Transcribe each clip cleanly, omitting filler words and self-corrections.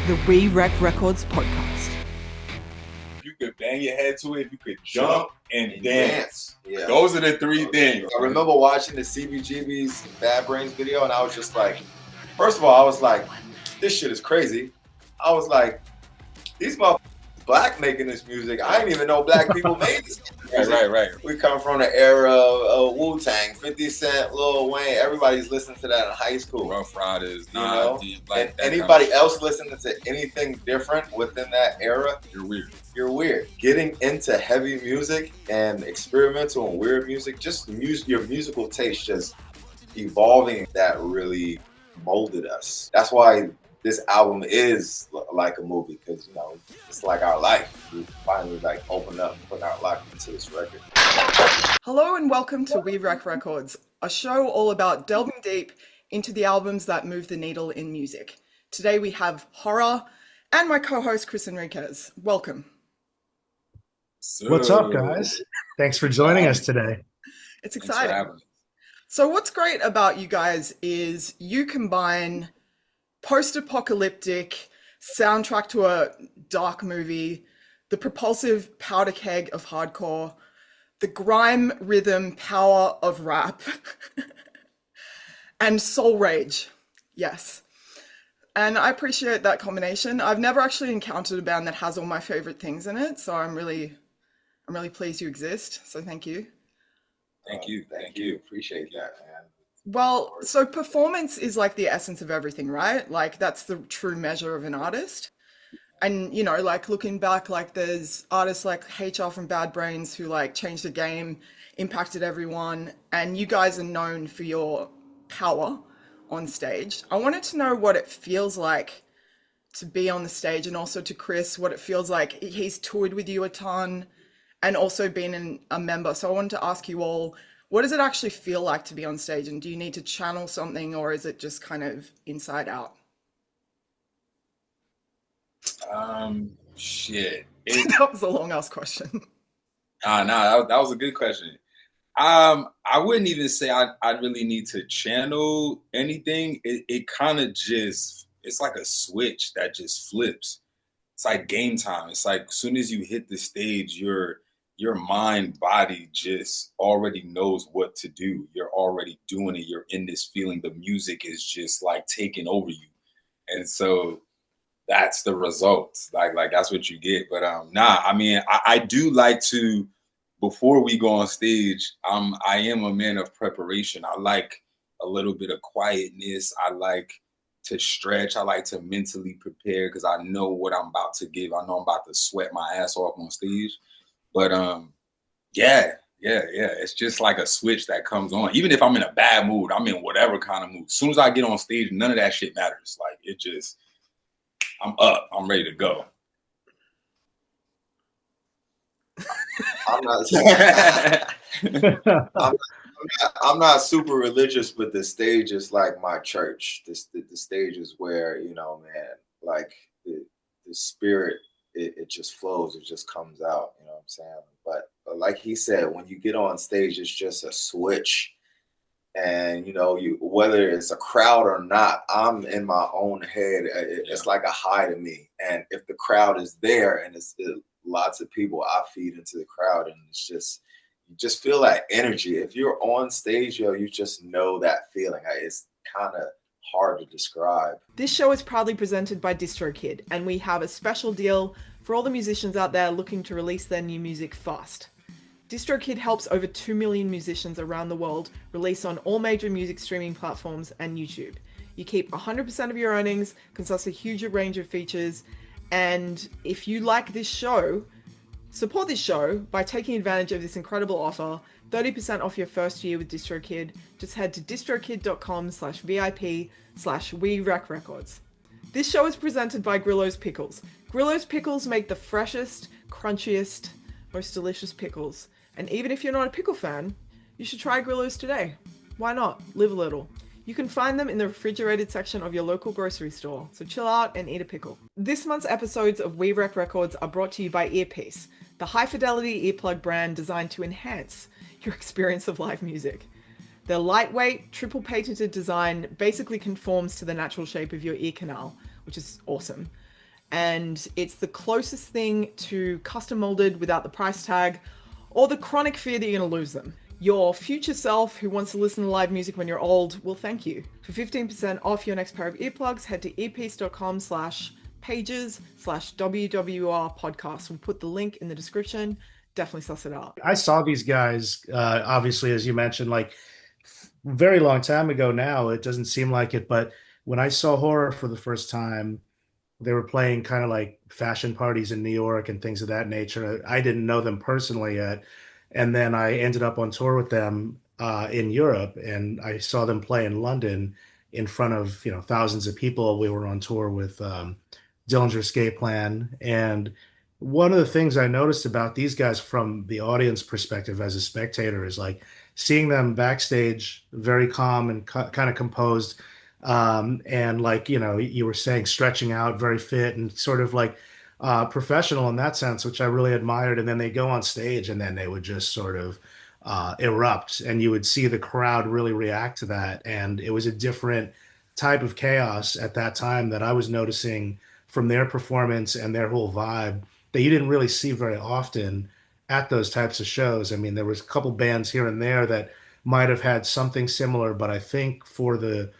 the We Wreck Records podcast. If you could bang your head to it, if you could jump and dance. Yeah. Those are the three things. I remember watching the CBGB's Bad Brains video, and I was just like, first of all, I was like, this shit is crazy. I was like, these motherfuckers black making this music. I didn't even know black people made this music. Right. We come from the era of WuTang, 50 Cent, Lil Wayne. Everybody's listening to that in high school. Rough Riders, and anybody else listening to anything different within that era, you're weird. Getting into heavy music and experimental and weird music, just your musical taste just evolving, that really molded us. That's why this album is like a movie, because it's like our life. We finally open up and put our life into this record. Hello and welcome to We Wreck Records, a show all about delving deep into the albums that move the needle in music. Today we have Horror and my co-host Chris Enriquez. Welcome. What's up, guys? Thanks for joining us today. It's exciting. So what's great about you guys is you combine post-apocalyptic soundtrack to a dark movie, the propulsive powder keg of hardcore, the grime rhythm power of rap, and soul rage. Yes. And I appreciate that combination. I've never actually encountered a band that has all my favorite things in it, so I'm really pleased you exist. So thank you. Thank you. Appreciate that, man. Well, so performance is like the essence of everything, right? Like that's the true measure of an artist. And, looking back, there's artists like HR from Bad Brains who changed the game, impacted everyone. And you guys are known for your power on stage. I wanted to know what it feels like to be on the stage, and also to Chris, what it feels like. He's toured with you a ton and also been a member. So I wanted to ask you all, what does it actually feel like to be on stage? And do you need to channel something, or is it just kind of inside out? That was a long ass question. That was a good question. I wouldn't even say I really need to channel anything. It kind of just, it's like a switch that just flips. It's like game time. It's like as soon as you hit the stage, your mind, body just already knows what to do. You're already doing it. You're in this feeling. The music is just taking over you. And so that's the results. Like that's what you get. But I do like to, before we go on stage, I am a man of preparation. I like a little bit of quietness. I like to stretch. I like to mentally prepare because I know what I'm about to give. I know I'm about to sweat my ass off on stage. But yeah. It's just like a switch that comes on. Even if I'm in a bad mood, I'm in whatever kind of mood. As soon as I get on stage, none of that shit matters. I'm up. I'm ready to go. I'm not super religious, but the stage is like my church. The stage is where, the spirit, it just flows. It just comes out. You know what I'm saying? But like he said, when you get on stage, it's just a switch. And, you whether it's a crowd or not, I'm in my own head. It's like a high to me. And if the crowd is there and it's lots of people, I feed into the crowd. And it's just, you just feel that energy. If you're on stage, you just know that feeling. It's kind of hard to describe. This show is proudly presented by DistroKid, and we have a special deal for all the musicians out there looking to release their new music fast. DistroKid helps over 2 million musicians around the world release on all major music streaming platforms and YouTube. You keep 100% of your earnings, can access a huge range of features, and if you like this show, support this show by taking advantage of this incredible offer, 30% off your first year with DistroKid. Just head to distrokid.com/VIP/WeWreckRecords. This show is presented by Grillo's Pickles. Grillo's Pickles make the freshest, crunchiest, most delicious pickles. And even if you're not a pickle fan, you should try Grillo's today. Why not? Live a little. You can find them in the refrigerated section of your local grocery store, so chill out and eat a pickle. This month's episodes of We Wreck Records are brought to you by Earpiece, the high-fidelity earplug brand designed to enhance your experience of live music. Their lightweight, triple patented design basically conforms to the natural shape of your ear canal, which is awesome. and it's the closest thing to custom molded without the price tag or the chronic fear that you're going to lose them. Your future self who wants to listen to live music when you're old will thank you. For 15% off your next pair of earplugs, head to earpiece.com/pages/WWR podcast. We'll put the link in the description. Definitely suss it out. I saw these guys, obviously, as you mentioned, like very long time ago now. It doesn't seem like it, but when I saw Horror for the first time, they were playing kind of like fashion parties in New York and things of that nature. I didn't know them personally yet. And then I ended up on tour with them in Europe, and I saw them play in London in front of thousands of people. We were on tour with Dillinger Escape Plan, and one of the things I noticed about these guys from the audience perspective as a spectator is like seeing them backstage, very calm and kind of composed, and like you were saying, stretching out, very fit, and sort of like professional in that sense, which I really admired. And then they go on stage and then they would just sort of erupt, and you would see the crowd really react to that. And it was a different type of chaos at that time that I was noticing from their performance and their whole vibe that you didn't really see very often at those types of shows. I mean, there was a couple bands here and there that might have had something similar, but I think for the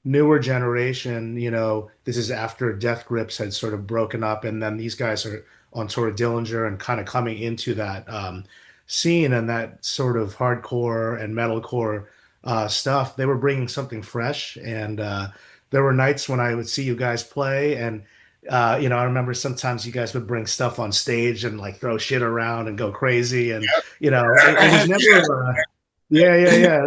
newer generation, this is after Death Grips had sort of broken up, and then these guys are on tour with Dillinger and kind of coming into that scene and that sort of hardcore and metalcore stuff. They were bringing something fresh, and there were nights when I would see you guys play, and I remember sometimes you guys would bring stuff on stage and like throw shit around and go crazy, and it was never, yeah.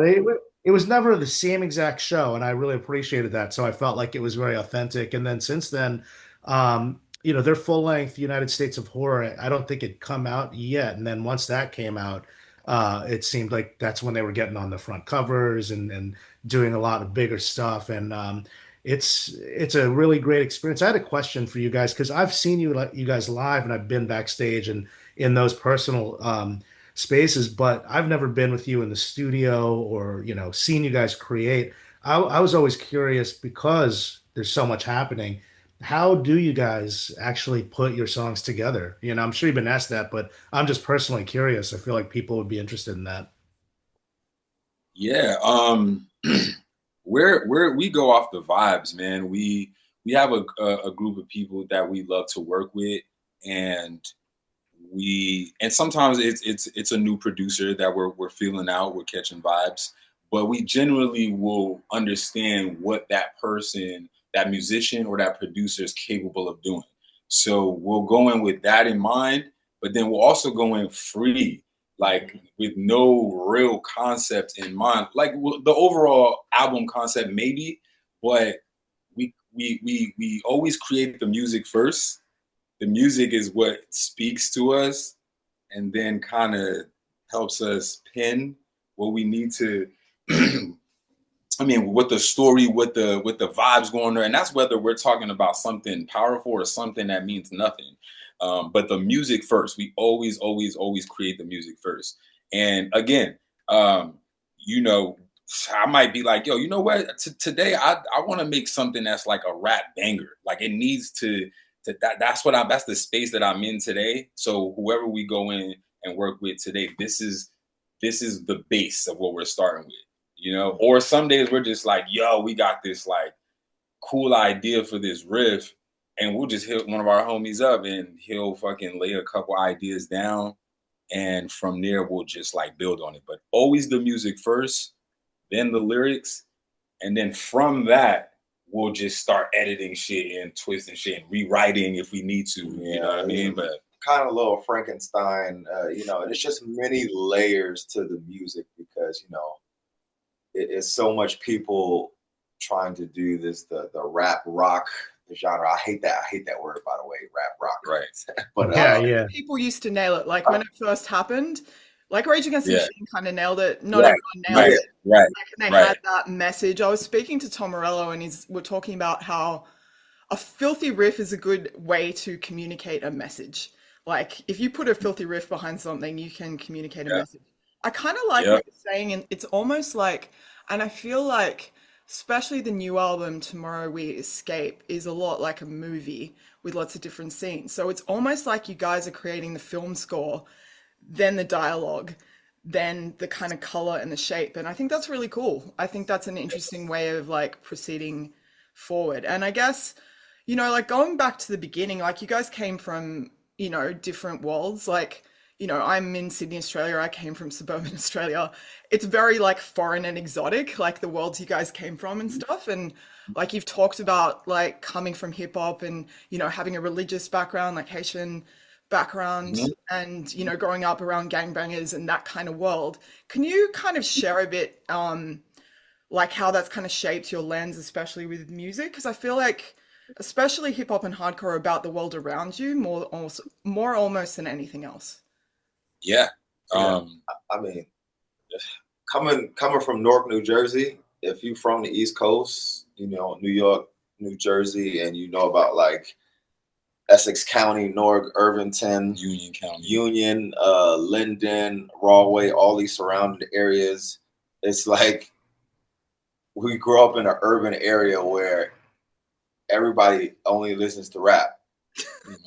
It was never the same exact show, and I really appreciated that. So I felt like it was very authentic. And then since then, their full length United States of Horror, I don't think it'd come out yet. And then once that came out, it seemed like that's when they were getting on the front covers and doing a lot of bigger stuff. And it's a really great experience. I had a question for you guys because I've seen you guys live, and I've been backstage and in those personal spaces, but I've never been with you in the studio or seen you guys create. I was always curious because there's so much happening. How do you guys actually put your songs together? I'm sure you've been asked that, but I'm just personally curious. I feel like people would be interested in that. Yeah, we go off the vibes, man. We have a group of people that we love to work with, and sometimes it's a new producer that we're feeling out, we're catching vibes, but we generally will understand what that person, that musician or that producer is capable of doing. So we'll go in with that in mind, but then we'll also go in free, like with no real concept in mind, like the overall album concept maybe, but we always create the music first. The music is what speaks to us and then kind of helps us pin what we need to, I mean, with the story, with the vibes going there. And that's whether we're talking about something powerful or something that means nothing. But the music first, we always create the music first. And again, I might be like, yo, you know what? Today, I want to make something that's like a rap banger. Like it needs to that's the space that I'm in today. So whoever we go in and work with today, this is the base of what we're starting with, or some days we're just like, yo, we got this like cool idea for this riff, and we'll just hit one of our homies up and he'll fucking lay a couple ideas down, and from there we'll just like build on it. But always the music first, then the lyrics, and then from that we'll just start editing shit and twisting shit and rewriting if we need to. You know what I mean? But kind of a little Frankenstein, and it's just many layers to the music because, it's so much people trying to do this, the rap rock genre. I hate that word, by the way, rap rock. Right. But yeah. People used to nail it. Like when it first happened, like Rage Against the Machine kind of nailed it. Not everyone nailed it. Right. Like, and they had that message. I was speaking to Tom Morello, and we're talking about how a filthy riff is a good way to communicate a message. Like if you put a filthy riff behind something, you can communicate a message. I kind of like what you're saying, and it's almost like, and I feel like especially the new album, Tomorrow We Escape, is a lot like a movie with lots of different scenes. So it's almost like you guys are creating the film score, then the dialogue, then the kind of color and the shape. And I think that's really cool. I think that's an interesting way of like proceeding forward. And I guess, you know, like going back to the beginning, like you guys came from, you know, different worlds. Like, you know, I'm in Sydney, Australia. I came from suburban Australia. It's very like foreign and exotic, like the worlds you guys came from and stuff. And like you've talked about like coming from hip hop and, you know, having a religious background, like Haitian background, and, you know, growing up around gangbangers and that kind of world. Can you kind of share a bit, like how that's kind of shaped your lens, especially with music? Because I feel like, especially hip hop and hardcore, are about the world around you more almost than anything else. Yeah. I mean, coming from Newark, New Jersey, if you from the East Coast, you know, New York, New Jersey, and you know about like Essex County, Newark, Irvington, Union County, Union, Linden, Rahway, all these surrounding areas, it's like we grew up in an urban area where everybody only listens to rap.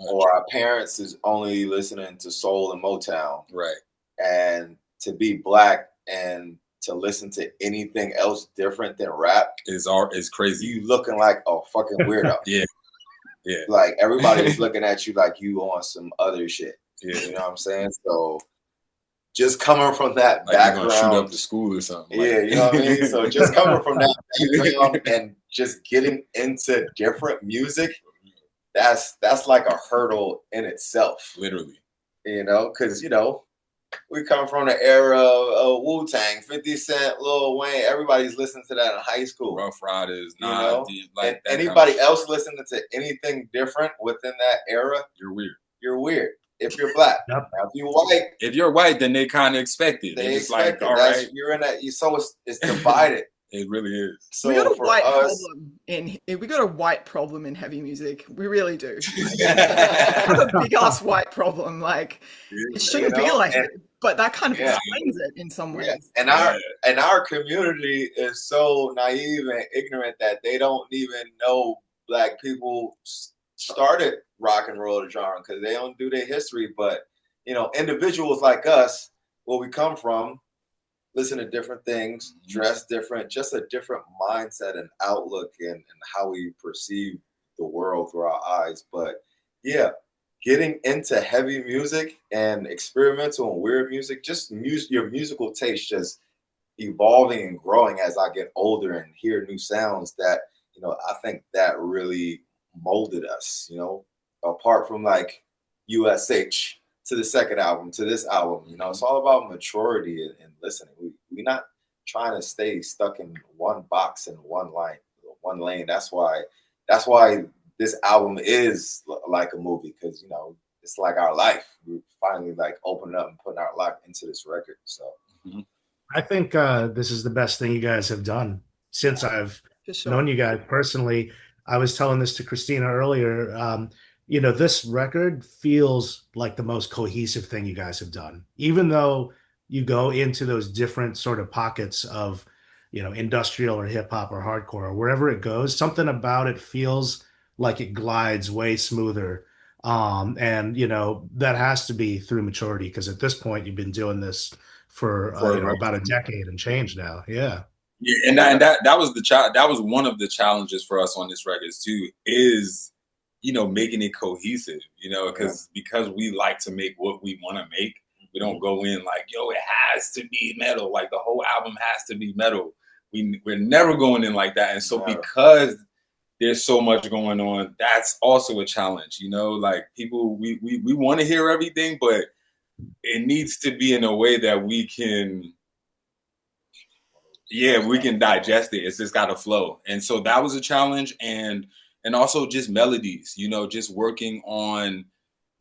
Or our parents is only listening to soul and Motown. Right. And to be black and to listen to anything else different than rap is crazy. You looking like a fucking weirdo. Yeah. Like everybody is looking at you like you on some other shit. Yeah. You know what I'm saying? So just coming from that like background, you're gonna shoot up the school or something. Yeah, you know what I mean? So just coming from that background and just getting into different music, that's like a hurdle in itself. Literally. You know, because, you know, we come from the era of WuTang, 50 Cent, Lil Wayne. Everybody's listening to that in high school. Rough Riders, you know? like and anybody else listening to anything different within that era, you're weird. You're weird. If you're black, Yep. Now, if you're white, then they kind of expect it. They just like, all right, you're in that. So it's divided. It really is. So we got a white problem in heavy music. We really do. We have a big ass white problem. Like it shouldn't be like it, but that kind of explains it in some ways. Yeah. And our community is so naive and ignorant that they don't even know black people started rock and roll the genre because they don't do their history. But you know, individuals like us, where we come from, listen to different things, dress different, just a different mindset and outlook and how we perceive the world through our eyes. But yeah, getting into heavy music and experimental and weird music, just your musical taste just evolving and growing as I get older and hear new sounds that, you know, I think that really molded us, you know, apart from like USH to the second album, to this album, you know, it's all about maturity and listening. We're not trying to stay stuck in one box and one lane. That's why this album is like a movie, because, you know, it's like our life. We're finally like opening up and putting our life into this record. So I think this is the best thing you guys have done since I've known you guys personally. I was telling this to Christina earlier. You know, this record feels like the most cohesive thing you guys have done, even though you go into those different sort of pockets of, you know, industrial or hip hop or hardcore or wherever it goes. Something about it feels like it glides way smoother. And, you know, that has to be through maturity, because at this point you've been doing this for you know, about a decade and change now. Yeah. Yeah, and that was that was one of the challenges for us on this record too, is, you know, making it cohesive, you know, because we like to make what we want to make. We don't go in like, yo, it has to be metal. Like the whole album has to be metal. We're never going in like that. And so because there's so much going on, that's also a challenge, you know, like people, we want to hear everything, but it needs to be in a way that we can digest it. It's just got to flow. And so that was a challenge. And also just melodies, you know, just working on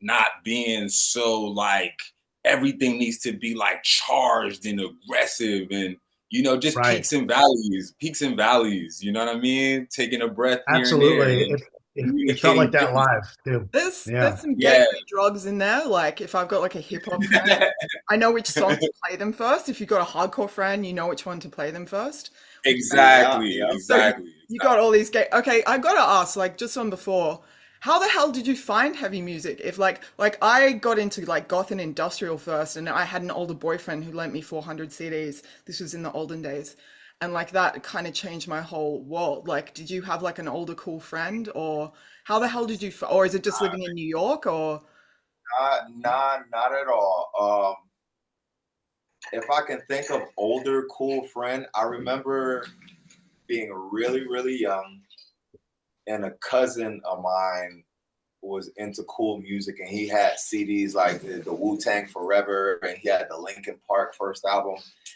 not being so like everything needs to be like charged and aggressive and, you know, just peaks and valleys, you know what I mean? Taking a breath here. Absolutely. And there. It felt like that live too. There's some gateway drugs in there. Like if I've got like a hip hop friend, I know which song to play them first. If you've got a hardcore friend, you know which one to play them first. Exactly, Yeah. So exactly. you got all these gay. Okay, I gotta ask, like just on before, how the hell did you find heavy music? If like I got into like goth and industrial first, and I had an older boyfriend who lent me 400 CDs. This was in the olden days, and like that kind of changed my whole world. Like, did you have like an older cool friend, or how the hell did you? Or is it just living in New York, or? Not at all. If I can think of older cool friend, I remember being really, really young, and a cousin of mine was into cool music, and he had CDs like the WuTang Forever, and he had the Linkin Park first album.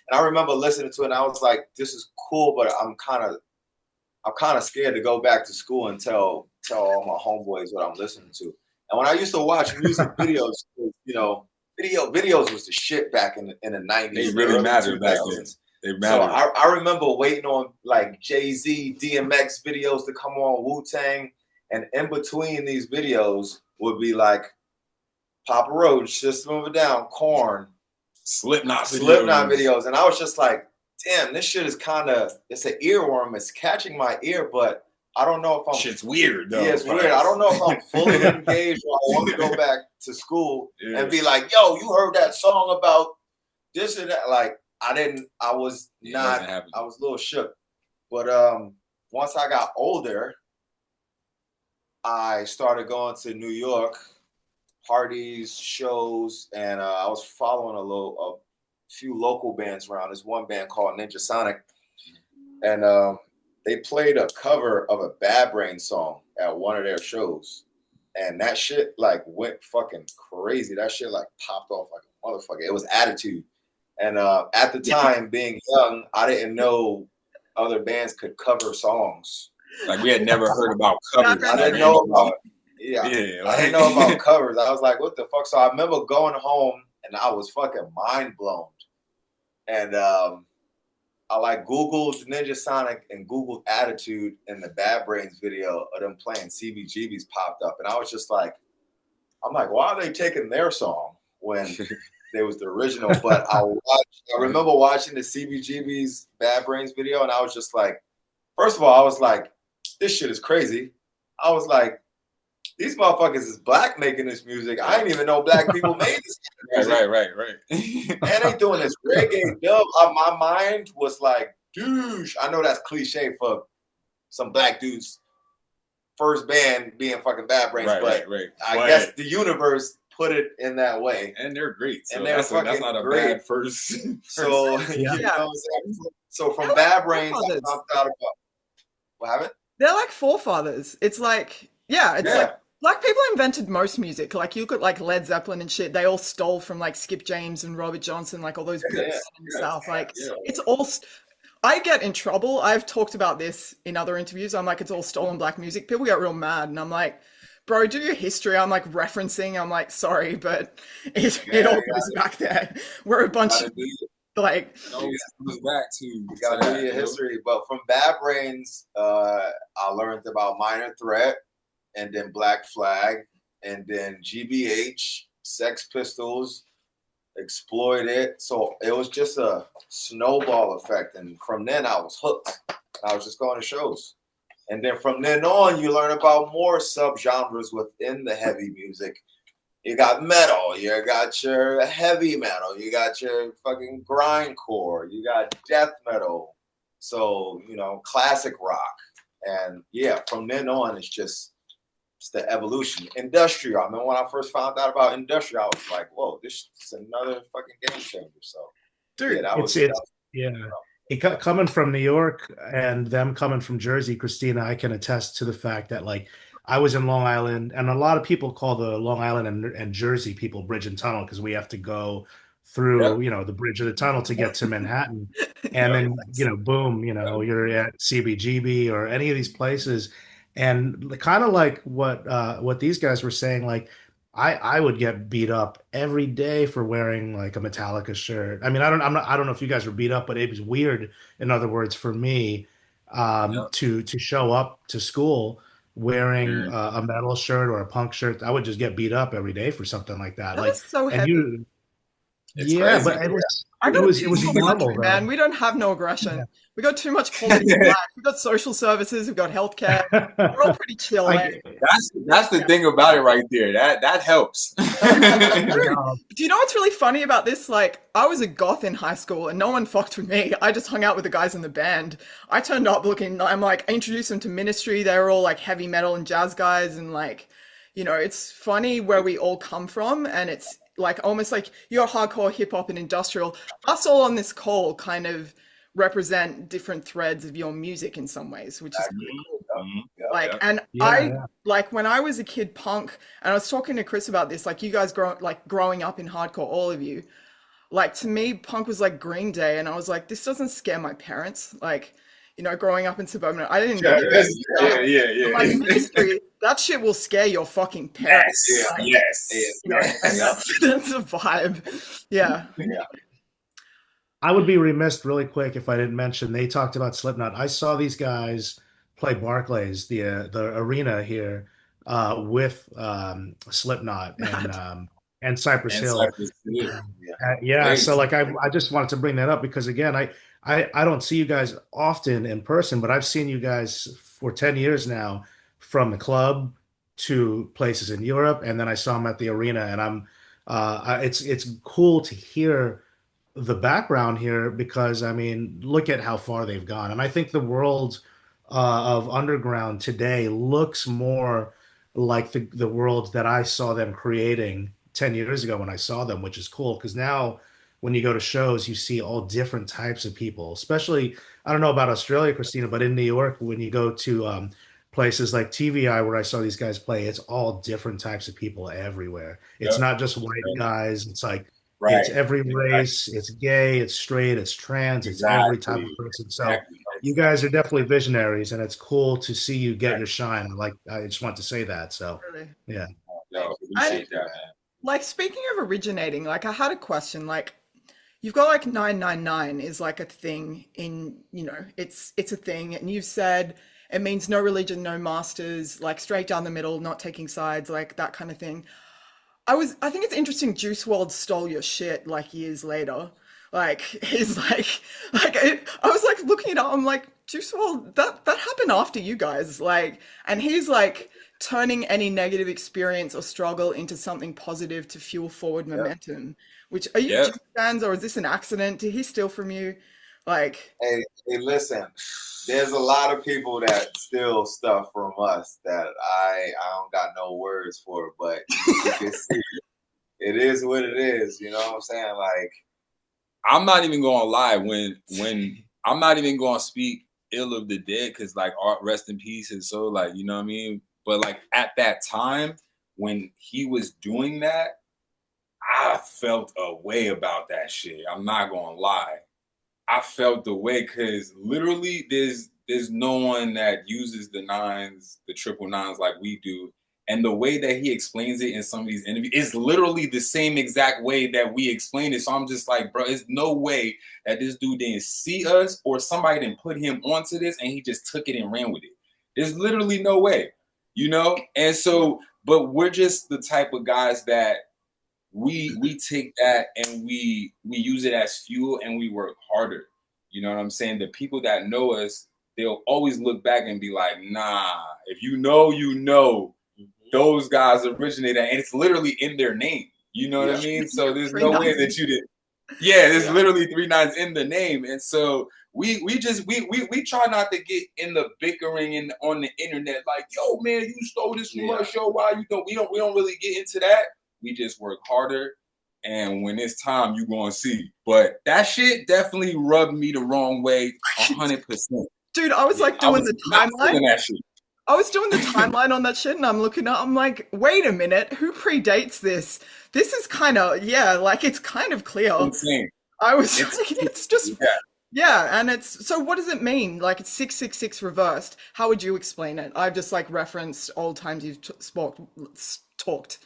And I remember listening to it, and I was like, "This is cool," but I'm kind of scared to go back to school and tell all my homeboys what I'm listening to. And when I used to watch music videos, videos was the shit back in the 90s. They really mattered back then. So I remember waiting on like Jay-Z, DMX videos to come on, WuTang, and in between these videos would be like Papa Roach, System of a Down, Korn, Slipknot videos. And I was just like, damn, this shit is it's an earworm. It's catching my ear, but I don't know if I'm... Shit's weird, though. Yeah, it's weird. I don't know if I'm fully engaged or I want to go back to school and be like, yo, you heard that song about this and that? Like, I was a little shook. But once I got older, I started going to New York, parties, shows, and I was following a few local bands around. There's one band called Ninja Sonic, and they played a cover of a Bad Brain song at one of their shows, and that shit like went fucking crazy. That shit like popped off like a motherfucker. It was Attitude, and at the time, being young, I didn't know other bands could cover songs. Like we had never heard about covers. I didn't know about I didn't know about covers. I was like, what the fuck? So I remember going home and I was fucking mind blown. And I like Googled Ninja Sonic and Googled Attitude, and the Bad Brains video of them playing CBGBs popped up. And I was just like, I'm like, why are they taking their song when they was the original? But I remember watching the CBGB's Bad Brains video, and I was just like, first of all, I was like, this shit is crazy. I was like, these motherfuckers is black making this music. I didn't even know black people made this music. Right. And they doing this reggae dub. My mind was like, douche. I know that's cliche for some black dudes' first band being fucking Bad Brains, but I guess the universe put it in that way. And they're great. So and that's not a great. bad first. So, you know what I'm saying? So from Bad Brains, I found out about what happened? They're like forefathers. It's like, like black people invented most music. Like you look at like Led Zeppelin and shit. They all stole from like Skip James and Robert Johnson, like all those groups and stuff. Like it's all. I get in trouble. I've talked about this in other interviews. I'm like, it's all stolen black music. People get real mad, and I'm like, bro, do your history. I'm like referencing. I'm like, sorry, but it all goes back there. We're a bunch of like. Back to you gotta do your history. But from Bad Brains, I learned about Minor Threat, and then Black Flag, and then GBH, Sex Pistols, Exploited. So it was just a snowball effect. And from then I was hooked. I was just going to shows. And then from then on, you learn about more subgenres within the heavy music. You got metal, you got your heavy metal, you got your fucking grindcore, you got death metal. So, classic rock. And yeah, from then on, it's the evolution. Industrial. I mean, when I first found out about industrial, I was like, whoa, this is another fucking game changer. So, dude, coming from New York and them coming from Jersey, Christina, I can attest to the fact that like I was in Long Island, and a lot of people call the Long Island and Jersey people bridge and tunnel because we have to go through, the bridge of the tunnel to get to Manhattan. And then, boom, you're at CBGB or any of these places. And kind of like what these guys were saying, like I would get beat up every day for wearing like a Metallica shirt. I mean, I don't know if you guys were beat up, but it was weird, in other words, for me to show up to school wearing a metal shirt or a punk shirt. I would just get beat up every day for something like that. That like is so heavy. But I got it a was peaceful normal, country, man. though. We don't have no aggression. We got too much quality of life. We got social services. We've got healthcare. We're all pretty chill, eh? That's the thing about it right there. That helps. Do you know what's really funny about this? Like, I was a goth in high school and no one fucked with me. I just hung out with the guys in the band. I turned up looking, I'm like, I introduced them to Ministry. They were all like heavy metal and jazz guys. And like, you know, it's funny where we all come from. And it's like almost like you're hardcore hip hop and industrial. Us all on this call kind of represent different threads of your music in some ways, which is pretty cool. Like, and like when I was a kid punk, and I was talking to Chris about this, like you guys growing up in hardcore, all of you, like to me, punk was like Green Day, and I was like, this doesn't scare my parents. Like, you know, growing up in suburban, I didn't know. Yeah. Like Ministry, that shit will scare your fucking parents. Yes. You know, and that's a vibe. Yeah. I would be remiss really quick if I didn't mention they talked about Slipknot. I saw these guys play Barclays, the arena here, with Slipknot and Cypress Hill. So like I just wanted to bring that up because again, I don't see you guys often in person, but I've seen you guys for 10 years now from the club to places in Europe, and then I saw them at the arena, and it's cool to hear the background here because I mean, look at how far they've gone, and I think the world of underground today looks more like the world that I saw them creating 10 years ago when I saw them, which is cool because now when you go to shows, you see all different types of people, especially, I don't know about Australia, Christina, but in New York, when you go to places like TVI where I saw these guys play, it's all different types of people everywhere. It's not just white guys. It's like, it's every race, it's gay, it's straight, it's trans, it's every type of person. So you guys are definitely visionaries, and it's cool to see you get your shine. I just want to say that. So, yeah. Like, speaking of originating, like, I had a question. Like, you've got like 999 is like a thing in, you know, it's a thing, and you've said it means no religion, no masters, like straight down the middle, not taking sides, like that kind of thing. I think it's interesting Juice WRLD stole your shit like years later. Like he's I was like looking it up, I'm like, Juice WRLD, that happened after you guys. Like, and he's like turning any negative experience or struggle into something positive to fuel forward momentum. Which, are you Juice fans, or is this an accident? Did he steal from you? Like, hey, listen, there's a lot of people that steal stuff from us that I don't got no words for, but you can see it is what it is. You know what I'm saying? Like, I'm not even gonna lie when I'm not even gonna speak ill of the dead because like art rest in peace, and so like, you know what I mean. But like at that time when he was doing that, I felt a way about that shit. I'm not gonna lie. I felt the way because literally there's no one that uses the nines, the triple nines like we do. And the way that he explains it in some of these interviews is literally the same exact way that we explain it. So I'm just like, bro, there's no way that this dude didn't see us or somebody didn't put him onto this and he just took it and ran with it. There's literally no way, you know? And so, but we're just the type of guys that we take that and we use it as fuel and we work harder. You know what I'm saying? The people that know us, they'll always look back and be like, nah, if you know, you know, those guys originated, and it's literally in their name. You know what I mean? So there's no way that you did. Yeah, there's literally 3 nines in the name. And so we try not to get in the bickering and on the internet like, yo, man, you stole this from us, show why you don't. We don't really get into that. We just work harder, and when it's time, you gonna see. But that shit definitely rubbed me the wrong way, 100%. Dude, I was like doing the timeline. I was doing the timeline on that shit, and I'm looking up. I'm like, wait a minute, who predates this? This is kind of like it's kind of clear. Insane. I was like, it's just and it's so. What does it mean? Like it's 666 reversed. How would you explain it? I've just like referenced old times you've talked.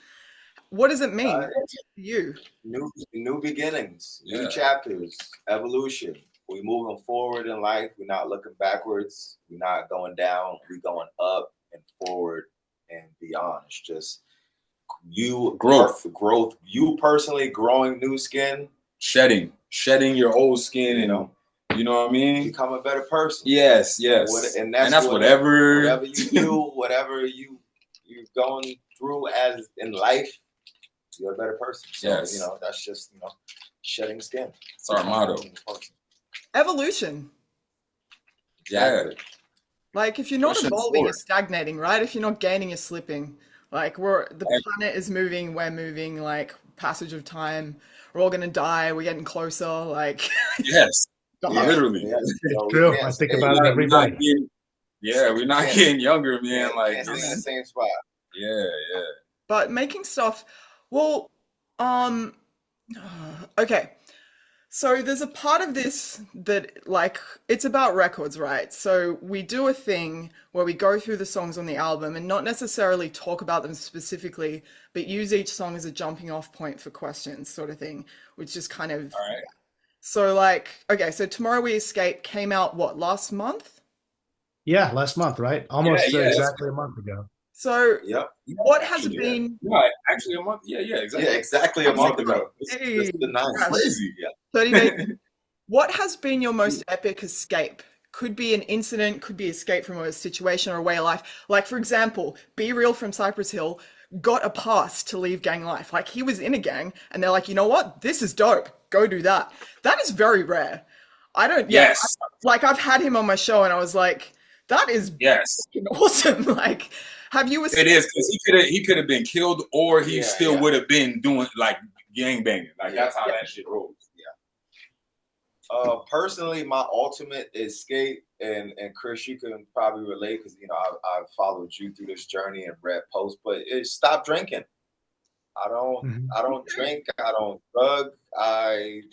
What does it mean to you? New beginnings, new chapters, evolution. We're moving forward in life. We're not looking backwards. We're not going down. We're going up and forward and beyond. It's just you growth. You personally growing new skin shedding your old skin, and you know what I mean? Become a better person. Yes. And that's whatever you do, whatever you're going through as in life, you're a better person. So, that's just, shedding skin. It's our motto. Evolution. Exactly. Like, if you're not evolving, you're stagnating, right? If you're not gaining, you're slipping. Like, the planet is moving, we're moving, like, passage of time. We're all gonna die, we're getting closer, like... Yes, literally. It's true. I think about it every day. We're not getting younger, man. Like, can't stay in the same spot. Yeah. But making stuff... Well, okay. So there's a part of this that, like, it's about records, right? So we do a thing where we go through the songs on the album and not necessarily talk about them specifically, but use each song as a jumping off point for questions, sort of thing, which is kind of... All right. So, like, okay, so Tomorrow We Escape came out, what, last month? Yeah, last month, right? Almost exactly a month ago. So, what has been... No, actually a month. Yeah, exactly. Yeah, exactly a month ago. It's the 9th. Crazy. 30 days. What has been your most epic escape? Could be an incident, could be escape from a situation or a way of life. Like, for example, Be Real from Cypress Hill got a pass to leave gang life. Like, he was in a gang, and they're like, you know what? This is dope. Go do that. That is very rare. I don't... Yes. I've had him on my show, and I was like, that is awesome. Like... Have you? It is, because he could have been killed, or he still would have been doing like gangbanging. Like that's how that shit rolls. Personally, my ultimate escape, and Chris, you can probably relate because I've followed you through this journey and read posts, but it's stop drinking. I don't drink. I don't drug. I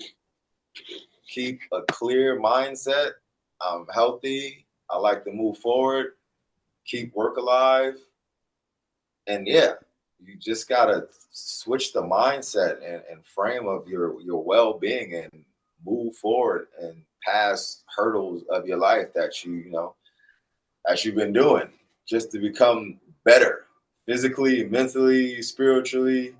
keep a clear mindset. I'm healthy. I like to move forward. Keep work alive. And you just gotta switch the mindset and frame of your well-being and move forward and pass hurdles of your life that you've been doing just to become better, physically, mentally, spiritually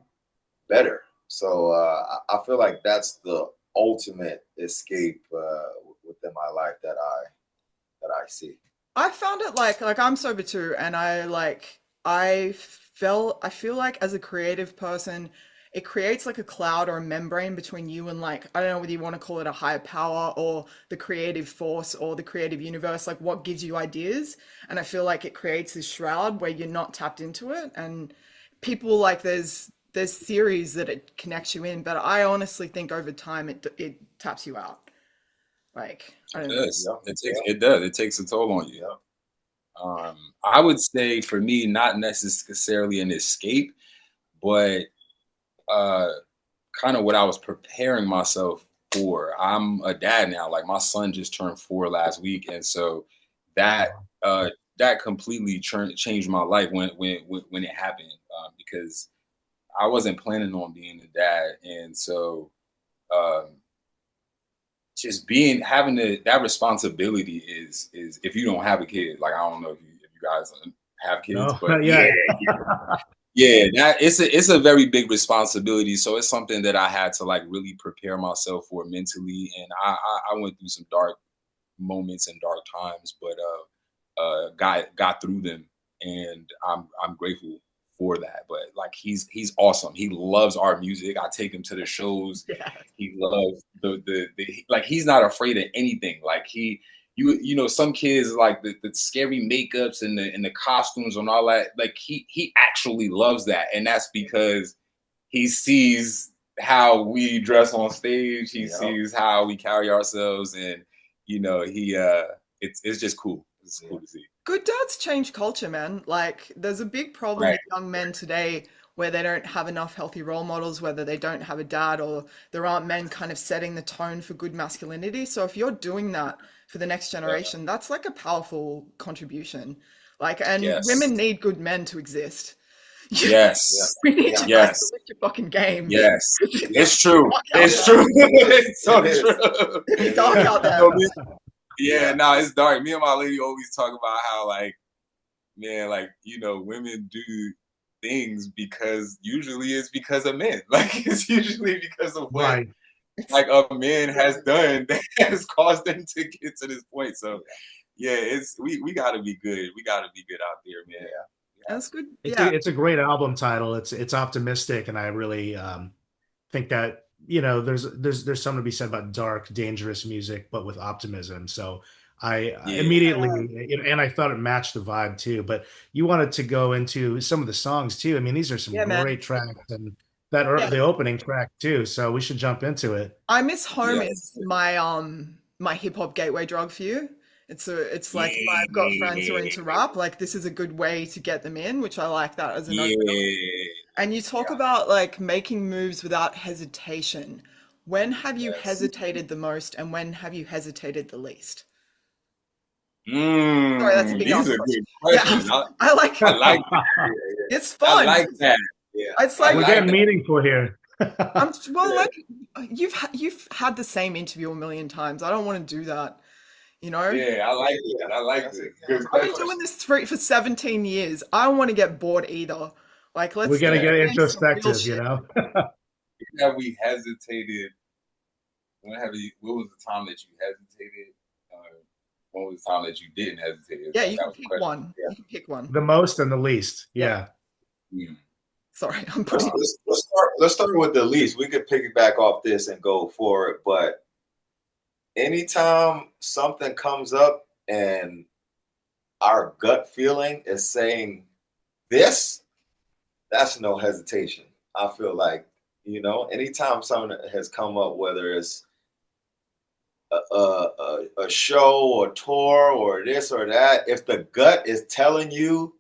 better. So I feel like that's the ultimate escape within my life that I see. I found it like I'm sober too, and I feel like as a creative person, it creates like a cloud or a membrane between you and, like, I don't know whether you want to call it a higher power or the creative force or the creative universe, like what gives you ideas. And I feel like it creates this shroud where you're not tapped into it. And people, like, there's theories that it connects you in, but I honestly think over time it taps you out. Like, I don't know. It does. It takes a toll on you. I would say for me, not necessarily an escape, but kind of what I was preparing myself for. I'm a dad now. Like, my son just turned 4 last week, and so that completely changed my life when it happened, because I wasn't planning on being a dad, and so just having that responsibility is if you don't have a kid, like, I don't know if you guys have kids, but it's a very big responsibility. So it's something that I had to, like, really prepare myself for mentally, and I went through some dark moments and dark times, but got through them, and I'm grateful for that. But, like, he's awesome. He loves our music. I take him to the shows. Yeah. He loves the like, he's not afraid of anything. Like, some kids, like, the scary makeups and the costumes and all that, like, he actually loves that. And that's because he sees how we dress on stage. He sees how we carry ourselves, and it's just cool. It's cool to see. Good dads change culture, man. Like, there's a big problem with young men today where they don't have enough healthy role models, whether they don't have a dad or there aren't men kind of setting the tone for good masculinity. So if you're doing that for the next generation, that's like a powerful contribution. Like, and women need good men to exist. Yes. We need you guys to lift your fucking game. Yes. It's true. It's true. It's so true. It's dark out there. Yeah, no, it's dark. Me and my lady always talk about how, like, man, like, women do things because usually it's because of men. Like, it's usually because of what like a man has done that has caused them to get to this point. So yeah, we gotta be good. We gotta be good out there, man. That's good. It's a great album title. It's optimistic, and I really think that there's something to be said about dark, dangerous music, but with optimism. So I immediately, and I thought it matched the vibe too. But you wanted to go into some of the songs too. I mean, these are some great tracks, and that are the opening track too. So we should jump into it. I Miss Home is my my hip hop gateway drug for you. It's like if I've got friends who are into rap, like this is a good way to get them in, which I like that as an opener. And you talk about like making moves without hesitation. When have you hesitated the most, and when have you hesitated the least? Sorry, that's a big these are good questions. Yeah, I like that. It's fun. I like that. Yeah, it's like we're getting meaningful here. Well, like you've had the same interview a million times. I don't want to do that. You know? Yeah, I like it. I like it. I've been doing this for 17 years. I don't want to get bored either. Like, we gotta get introspective, you know. Have we hesitated? What was the time that you hesitated? When was the time that you didn't hesitate? Yeah, you can pick one. Yeah. You can pick one. The most and the least. Yeah. Sorry, I'm putting. Let's start with the least. We could piggyback off this and go for it, but anytime something comes up and our gut feeling is saying this, that's no hesitation. I feel like, anytime something has come up, whether it's a show or tour or this or that, if the gut is telling you,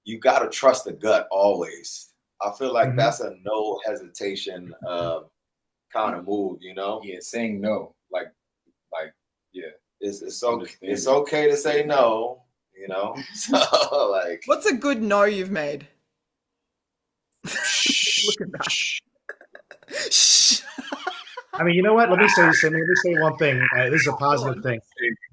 you got to trust the gut always. I feel like that's a no hesitation kind of move, Yeah, saying no. Like, yeah. It's okay to say no, So like, what's a good no you've made? Look at that. Shh. I mean, you know what? Let me say one thing. This is a positive thing.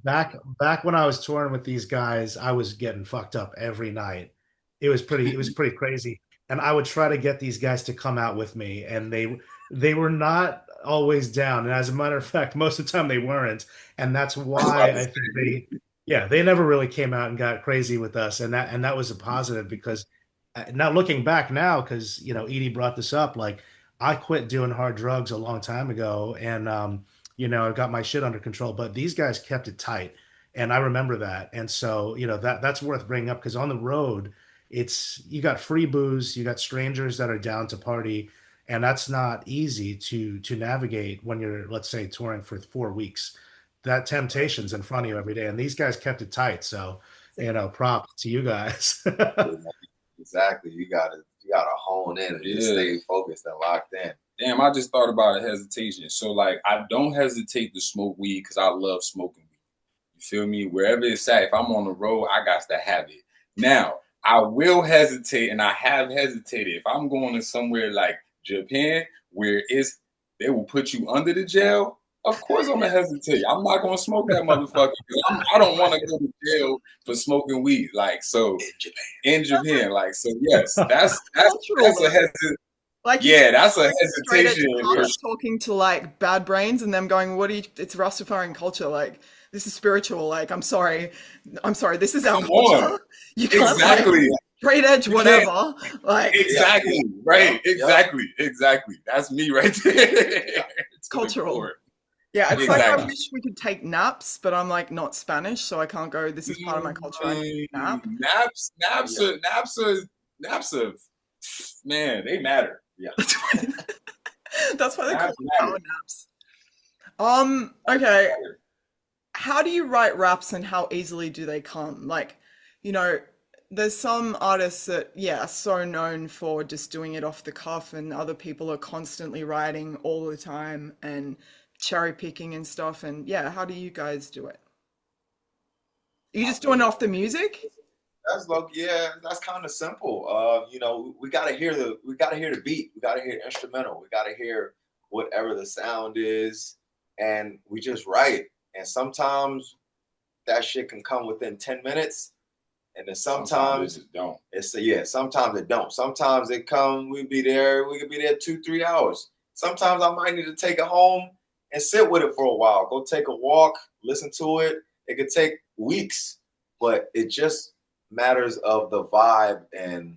Back when I was touring with these guys, I was getting fucked up every night. It was pretty crazy. And I would try to get these guys to come out with me, and they were not always down. And as a matter of fact, most of the time they weren't. And that's why I think they never really came out and got crazy with us. And that was a positive, because now looking back now, because Edie brought this up, like I quit doing hard drugs a long time ago, and I got my shit under control. But these guys kept it tight, and I remember that. And so that's worth bringing up, because on the road, you got free booze, you got strangers that are down to party, and that's not easy to navigate when you're, let's say, touring for 4 weeks. That temptation's in front of you every day, and these guys kept it tight. So, props to you guys. Exactly. You gotta hone in and just stay focused and locked in. Damn, I just thought about a hesitation. So like, I don't hesitate to smoke weed because I love smoking weed. You feel me? Wherever it's at, if I'm on the road, I got to have it. Now, I will hesitate, and I have hesitated. If I'm going to somewhere like Japan, where they will put you under the jail, of course I'm gonna hesitate. I'm not gonna smoke that motherfucker, because I don't want to go to jail for smoking weed. Like, so in Japan, like, so yes, that's a hesitation. Like, that's a hesitation. Talking to like Bad Brains and them going, it's Rastafarian culture, like this is spiritual. Like, I'm sorry, this is our culture. You can't, exactly. Like, straight edge, whatever. Like, exactly, right? Exactly. That's me right there. It's cultural. Yeah, it's like, I wish we could take naps, but I'm like not Spanish, so I can't go. This is part of my culture. I need a nap. Naps are, man, they matter. Yeah, that's why they call them power naps. Okay. How do you write raps, and how easily do they come? Like, there's some artists that, are so known for just doing it off the cuff, and other people are constantly writing all the time and cherry picking and stuff. And how do you guys do it? Are you just doing it off the music? That's kind of simple. We gotta hear the beat, we gotta hear the instrumental, we gotta hear whatever the sound is, and we just write. And sometimes that shit can come within 10 minutes, and then sometimes it don't. Sometimes it don't. Sometimes it come, we could be there 2-3 hours. sometimes I might need to take it home and sit with it for a while. Go take a walk, listen to it. It could take weeks, but it just matters of the vibe and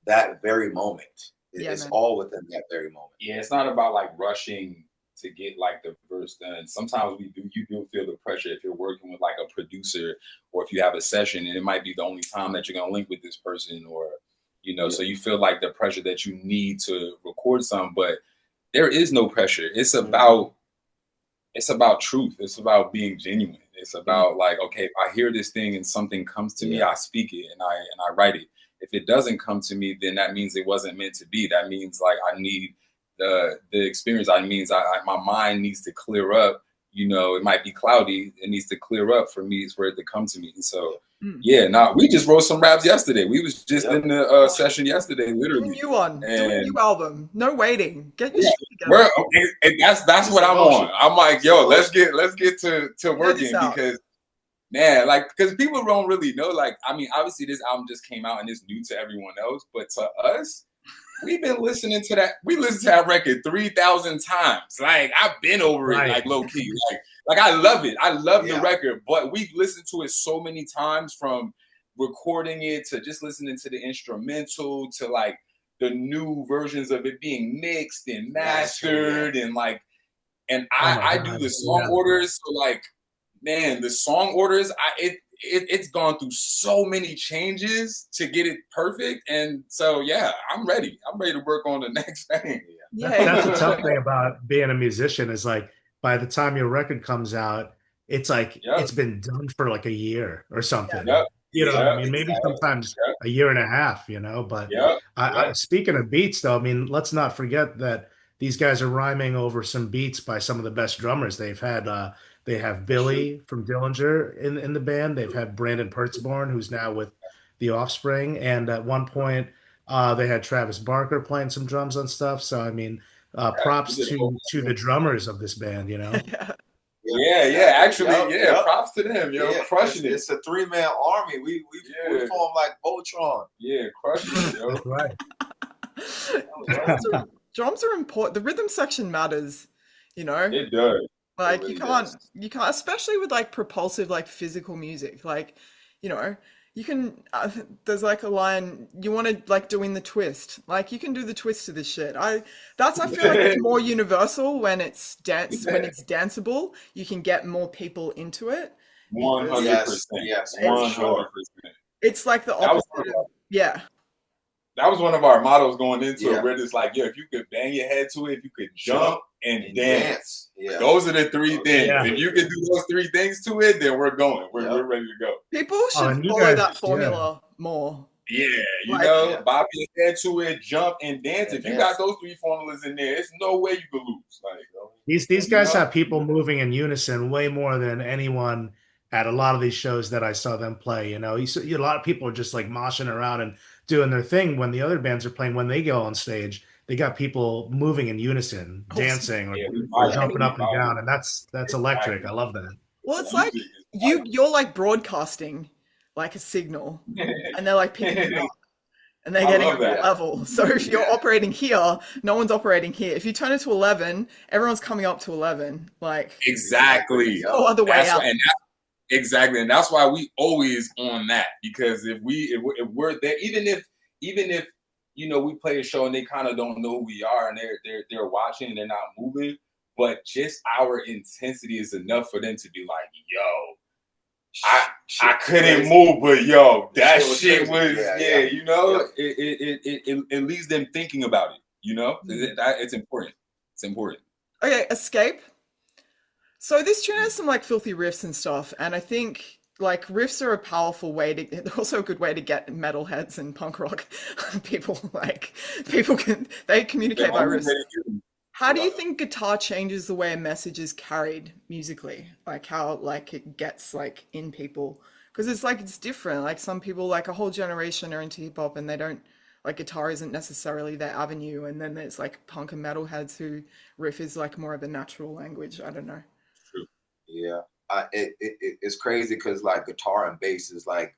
that very moment. It's all within that very moment. Yeah, it's not about like rushing to get like the verse done. Sometimes you do feel the pressure if you're working with like a producer or if you have a session and it might be the only time that you're gonna link with this person, or so you feel like the pressure that you need to record something, but there is no pressure. It's about truth. It's about being genuine. It's about like, okay, if I hear this thing and something comes to me, I speak it and I write it. If it doesn't come to me, then that means it wasn't meant to be. That means like I need the experience. My mind needs to clear up. It might be cloudy. It needs to clear up for me for it to come to me. And so, we just wrote some raps yesterday. We was just in the session yesterday, literally. Do a new one. Do a new album. No waiting. Get your shit together. And that's what I'm on. I'm like, yo, let's get to working, because man, like, because people don't really know. Like, I mean, obviously this album just came out and it's new to everyone else, but to us, we've been listening to that. We listened to that record 3,000 times. Like, I've been over it, like low key. Like I love it. I love the record, but we've listened to it so many times, from recording it to just listening to the instrumental to like the new versions of it being mixed and mastered and like, and I do the song orders. So like, man, the song orders, it's gone through so many changes to get it perfect. And so, I'm ready. I'm ready to work on the next thing. That's the tough thing about being a musician, is like, by the time your record comes out, it's like, it's been done for like a year or something. You know what I mean? Maybe sometimes a year and a half, but speaking of beats though, I mean, let's not forget that these guys are rhyming over some beats by some of the best drummers they've had. They have Billy from Dillinger in the band. They've had Brandon Pertzborn, who's now with The Offspring. And at one point, they had Travis Barker playing some drums on stuff. So, I mean, props to the drummers of this band, Actually, props to them, crushing it. It's a 3-man army. We form like Voltron. Yeah, crushing it, yo. That's right. Drums are important. The rhythm section matters, It does. Like you can't, especially with like propulsive, like physical music. Like, you can. There's like a line you want to like doing the twist. Like you can do the twist to this shit. I feel like it's more universal when it's when it's danceable. You can get more people into it. 100%. Yes, 100%. It's like the opposite. That was one of our mottos going into it. We're just like, if you could bang your head to it, if you could jump and dance. Those are the 3 things. If you can do those 3 things to it, then we're going. We're ready to go. People should follow that formula more. Bob your head to it, jump and dance. If you got those 3 formulas in there, it's no way you could lose. Like these guys have people moving in unison way more than anyone at a lot of these shows that I saw them play. A lot of people are just like moshing around and doing their thing when the other bands are playing. When they go on stage, they got people moving in unison, dancing or jumping up and down, and that's electric. I love that. Well, it's like you're like broadcasting like a signal, and they're like picking it up, and they're getting a level. So if you're operating here, no one's operating here. If you turn it to 11, everyone's coming up to 11. Like exactly. No other way out. Exactly, and that's why we always on that, because if we're there, even if we play a show and they kind of don't know who we are and they're watching and they're not moving, but just our intensity is enough for them to be like, yo, I couldn't move, but yo, that shit was it leaves them thinking about it. It's important. It's important. Okay, Escape. So this tune has some like filthy riffs and stuff, and I think like riffs are a powerful way they're also a good way to get metalheads and punk rock people. Like they communicate by riffs. How do you think guitar changes the way a message is carried musically? Like how like it gets like in people? Because it's different. Like some people, like a whole generation are into hip hop and they don't like guitar isn't necessarily their avenue, and then there's like punk and metalheads who riff is like more of a natural language. I don't know. Yeah, it's crazy because like guitar and bass is like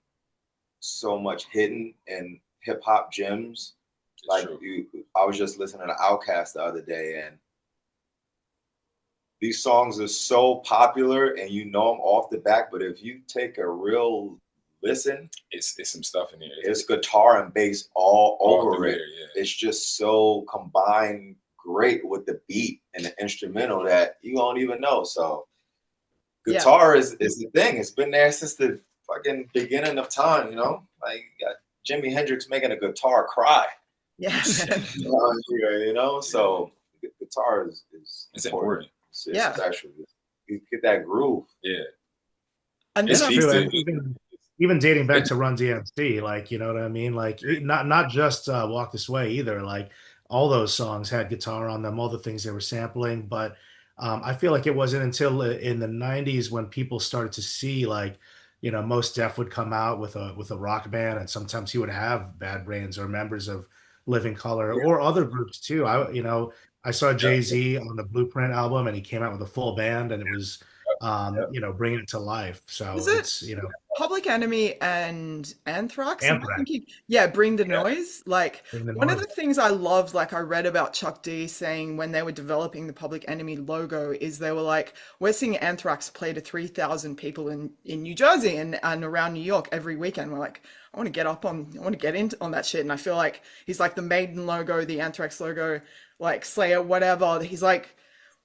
so much hidden in hip hop gems. Like I was just listening to Outkast the other day, and these songs are so popular and you know them off the back, but if you take a real listen, it's some stuff in there. It's guitar and bass all over it. There, yeah. It's just so combined great with the beat and the instrumental that you don't even know. So guitar is the thing. It's been there since the fucking beginning of time, you know? Like you got Jimi Hendrix making a guitar cry. Yeah, you know, so guitar is it's important. It's special. You get that groove. Yeah. And it's true. Even dating back to Run DMC, like, you know what I mean? Like, not just Walk This Way either. Like, all those songs had guitar on them, all the things they were sampling. But I feel like it wasn't until in the 90s when people started to see, like, you know, Mos Def would come out with a rock band, and sometimes he would have Bad Brains or members of Living Color or other groups too. I saw Jay-Z on the Blueprint album, and he came out with a full band, and it was you know, bringing it to life. So it's, you know, Public Enemy and Anthrax. Anthrax. Bring the Noise. Like one of Noise. the things I loved, like I read about Chuck D saying when they were developing the Public Enemy logo, is they were like, we're seeing Anthrax play to 3,000 people in New Jersey and around New York every weekend. We're like, I want to get in on that shit. And I feel like he's like the Maiden logo, the Anthrax logo, like Slayer, whatever. He's like,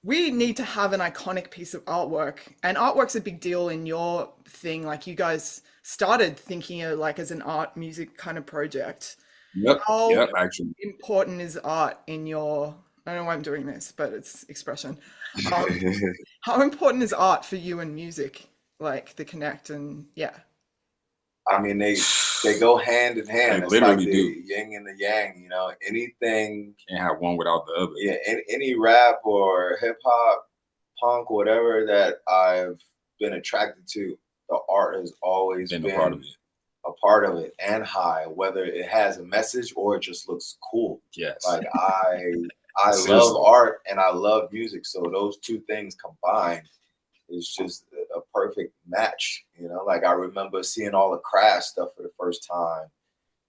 we need to have an iconic piece of artwork, and artwork's a big deal in your thing. Like you guys started thinking of like as an art music kind of project. How actually important is art in your, I don't know why I'm doing this, but it's expression. How important is art for you and music? Like the connect and I mean, they go hand in hand. It's literally like the yin and the yang, you know. Anything can't have one without the other. Yeah, any rap or hip hop, punk, whatever that I've been attracted to, the art has always been a part of it and high, whether it has a message or it just looks cool. Yes. Like I love art and I love music, so those two things combined is just a perfect match, you know. Like I remember seeing all the Crash stuff for the first time,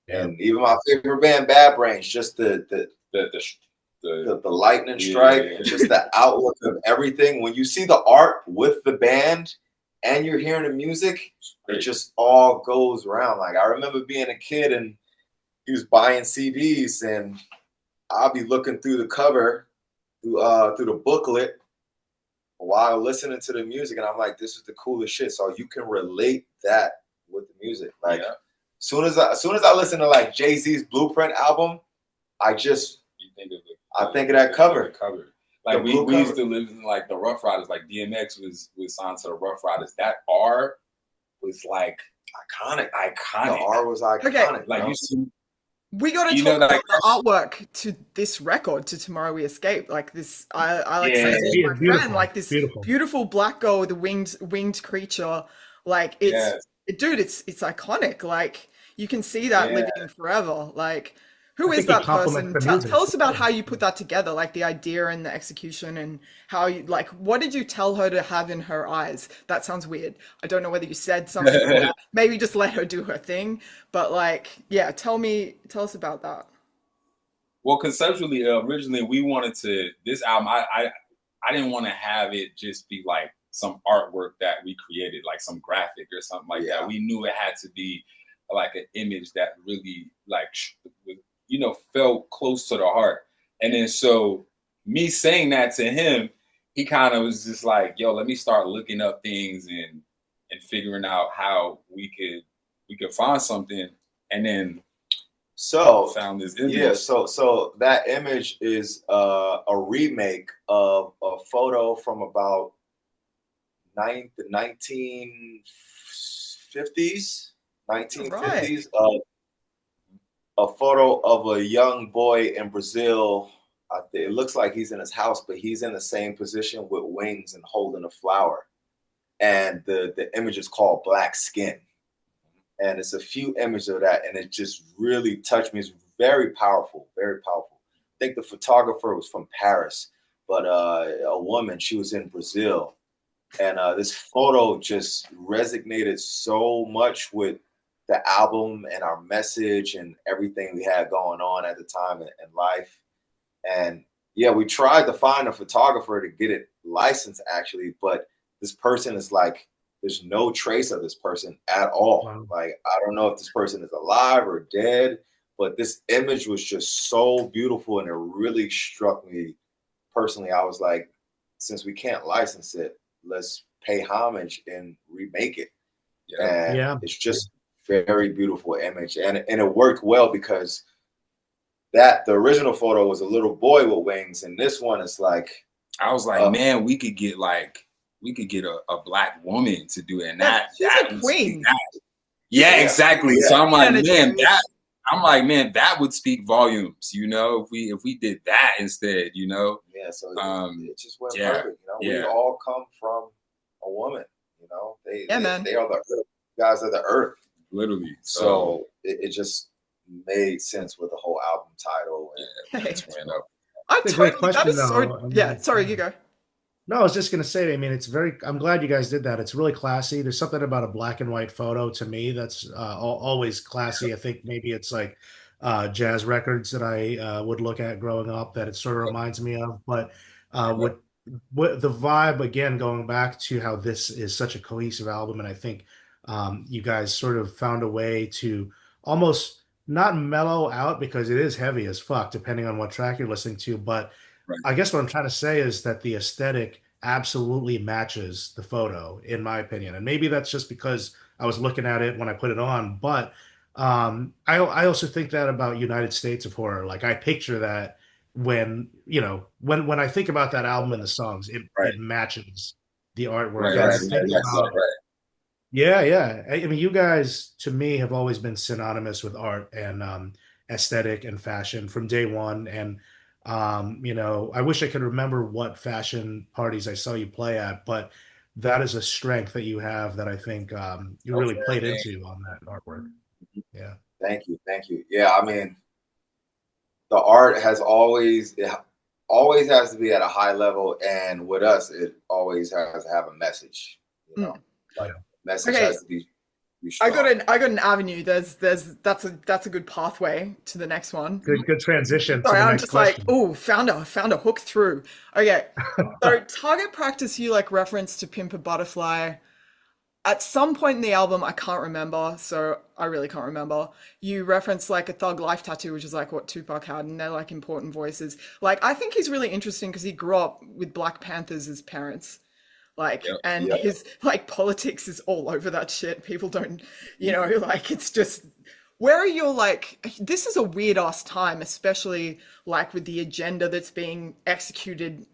and even my favorite band, Bad Brains, just the lightning strike, just the outlook of everything. When you see the art with the band and you're hearing the music, it just all goes around. Like I remember being a kid and he was buying CDs, and I'll be looking through the cover, through the booklet, while listening to the music, and I'm like, this is the coolest shit. So you can relate that with the music. Like soon as I listen to like Jay-Z's Blueprint album, I think of that cover. Like we used to live in like the Rough Riders, like DMX was signed to the Rough Riders. That R was like iconic. The R was iconic. Okay. Like you see, we got to talk about the artwork to this record, to Tomorrow We Escape. Like this, I like saying to my friend, like this beautiful black girl with a winged creature. Like it's, dude, it's iconic. Like you can see that living forever. Like who is that person? Tell us about how you put that together, like the idea and the execution, and how you like. What did you tell her to have in her eyes? That sounds weird. I don't know whether you said something. Like that. Maybe just let her do her thing. But like, tell us about that. Well, conceptually, originally we wanted this album. I didn't want to have it just be like some artwork that we created, like some graphic or something like that. We knew it had to be like an image that really like, you know, felt close to the heart. And then so me saying that to him, he kind of was just like, yo, let me start looking up things and figuring out how we could find something. And then found this image. Yeah, so that image is a remake of a photo from about the 1950s. Of a photo of a young boy in Brazil. It looks like he's in his house, but he's in the same position with wings and holding a flower. And the image is called Black Skin. And it's a few images of that, and it just really touched me. It's very powerful, very powerful. I think the photographer was from Paris, but a woman, she was in Brazil. And this photo just resonated so much with the album and our message and everything we had going on at the time in life. And yeah, we tried to find a photographer to get it licensed actually, but this person is like, there's no trace of this person at all. Wow. Like, I don't know if this person is alive or dead, but this image was just so beautiful, and it really struck me personally. I was like, since we can't license it, let's pay homage and remake it. And it's just very beautiful image, and it worked well because the original photo was a little boy with wings, and this one is like, I was like, man, we could get a black woman to do it, and she's a queen. Exactly. Yeah. So I'm like, man, that would speak volumes, you know, if we did that instead, you know. Yeah, so it just went perfect, you know. We all come from a woman, you know. They are the earth, guys of the earth, literally. So it just made sense with the whole album title. And It's a great question, though. Sorry, you go. No, I was just going to say, I mean, I'm glad you guys did that. It's really classy. There's something about a black and white photo to me that's always classy. I think maybe it's like jazz records that I would look at growing up that it sort of reminds me of. But what the vibe, again, going back to how this is such a cohesive album, and I think you guys sort of found a way to almost not mellow out, because it is heavy as fuck, depending on what track you're listening to, but I guess what I'm trying to say is that the aesthetic absolutely matches the photo, in my opinion. And maybe that's just because I was looking at it when I put it on. But I also think that about United States of Horror. Like, I picture that when I think about that album and the songs, it matches the artwork. Yeah. I mean, you guys, to me, have always been synonymous with art and aesthetic and fashion from day one. And I wish I could remember what fashion parties I saw you play at, but that is a strength that you have that I think you really played into on that artwork. Yeah. Thank you. Yeah, I mean, the art always has to be at a high level, and with us, it always has to have a message. You know, message has to be. I got an avenue. That's a good pathway to the next one. Good transition. Sorry, to the I'm next just question. like, oh, found a hook through. Okay, so target practice, you like reference to Pimp a Butterfly. At some point in the album, I can't remember, so I really can't remember. You reference like a Thug Life tattoo, which is like what Tupac had, and they're like important voices. Like, I think he's really interesting because he grew up with Black Panthers as parents. Like, his like politics is all over that shit. People don't, like, it's just, where are your, like, this is a weird ass time, especially like with the agenda that's being executed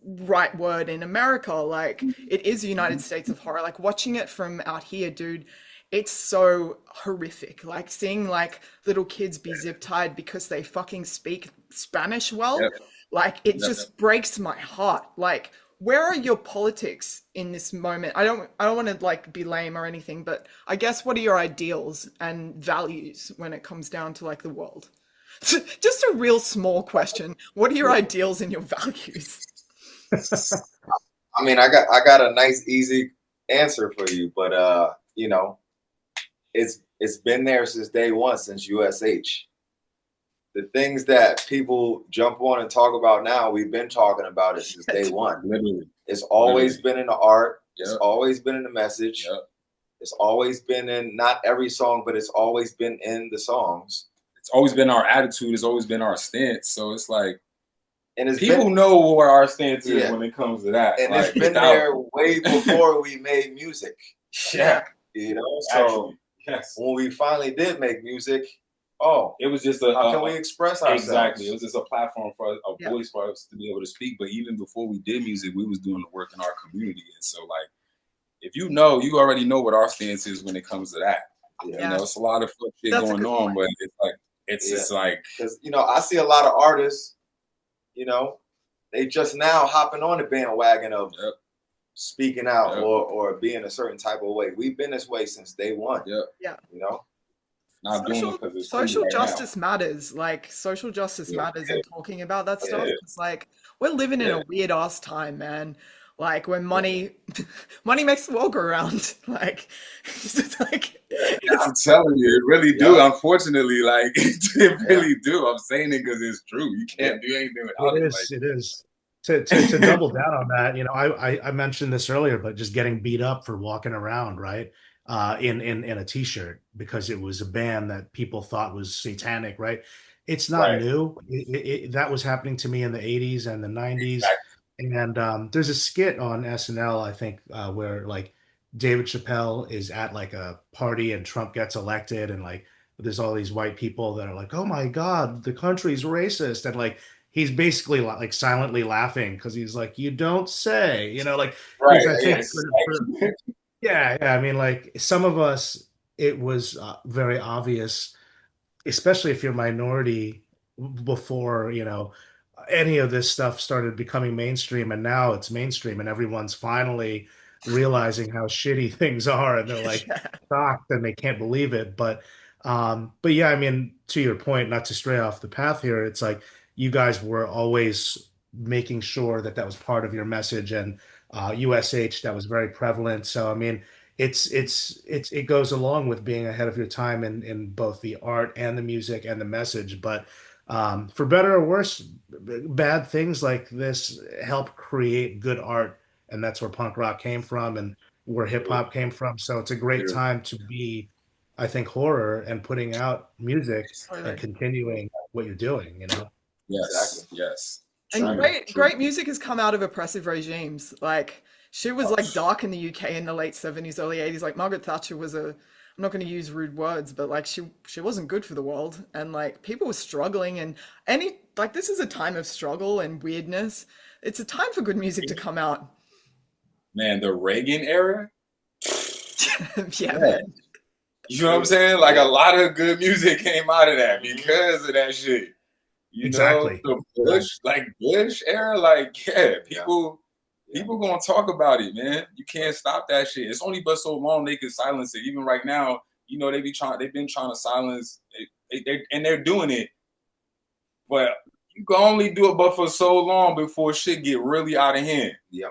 rightward in America. Like, it is the United States of Horror. Like, watching it from out here, dude, it's so horrific. Like, seeing like little kids be zip tied because they fucking speak Spanish well, like, it just breaks my heart. Like, where are your politics in this moment? I don't want to like be lame or anything, but I guess what are your ideals and values when it comes down to like the world? Just a real small question. What are your ideals and your values? I mean, I got a nice easy answer for you, but it's been there since day one, since USH. The things that people jump on and talk about now, we've been talking about it since day one. Literally. It's always been in the art. It's always been in the message. It's always been in, not every song, but it's always been in the songs. It's always been our attitude. It's always been our stance. So it's like, and people know what our stance is when it comes to that. And like, it's been there way before we made music. Yeah. So when we finally did make music, it was just how can we express ourselves? Exactly. It was just a platform for a voice for us to be able to speak. But even before we did music, we was doing the work in our community. And so, like, if you already know what our stance is when it comes to that. It's a lot of shit going on, but it's like, it's just like, because I see a lot of artists, they just now hopping on the bandwagon of speaking out or being a certain type of way. We've been this way since day one. Social justice matters. Like, social justice matters, and talking about that stuff. It's like, we're living in a weird ass time, man. Like when money makes the world go around. Like it's just like I'm telling you, it really do. Unfortunately, like it really do. I'm saying it because it's true. You can't do anything without it. It is. To double down on that, you know, I mentioned this earlier, but just getting beat up for walking around, right? In a t-shirt because it was a band that people thought was satanic, right? It's not new. That was happening to me in the 80s and the 90s. And there's a skit on SNL, I think, where like David Chappelle is at like a party and Trump gets elected, and like there's all these white people that are like, "Oh my God, the country's racist," and like he's basically like silently laughing because he's like, "You don't say," you know, like Right. I think yeah. I mean, like some of us, it was very obvious, especially if you're minority before, you know, any of this stuff started becoming mainstream, and now it's mainstream and everyone's finally realizing how shitty things are, and they're like shocked and they can't believe it. But yeah, I mean, to your point, not to stray off the path here, it's like you guys were always making sure that that was part of your message, and USH, that was very prevalent. So I mean, it goes along with being ahead of your time in both the art and the music and the message. But for better or worse, bad things like this help create good art, and that's where punk rock came from and where hip hop came from. So it's a great time to be, I think, horror and putting out music and continuing what you're doing, you know? Yes, yes. And great music has come out of oppressive regimes. Like shit was like dark in the UK in the late 70s, early 80s. Like Margaret Thatcher was I'm not going to use rude words, but like she wasn't good for the world, and like people were struggling, and this is a time of struggle and weirdness. It's a time for good music to come out. Man, the Reagan era. Yeah, man. You know what I'm saying? Like a lot of good music came out of that because of that shit. You know, the Bush era, like people gonna talk about it, man. You can't stop that shit. It's only but so long they can silence it. Even right now, you know, they've been trying to silence it, and they're doing it. But you can only do it but for so long before shit get really out of hand. Yeah.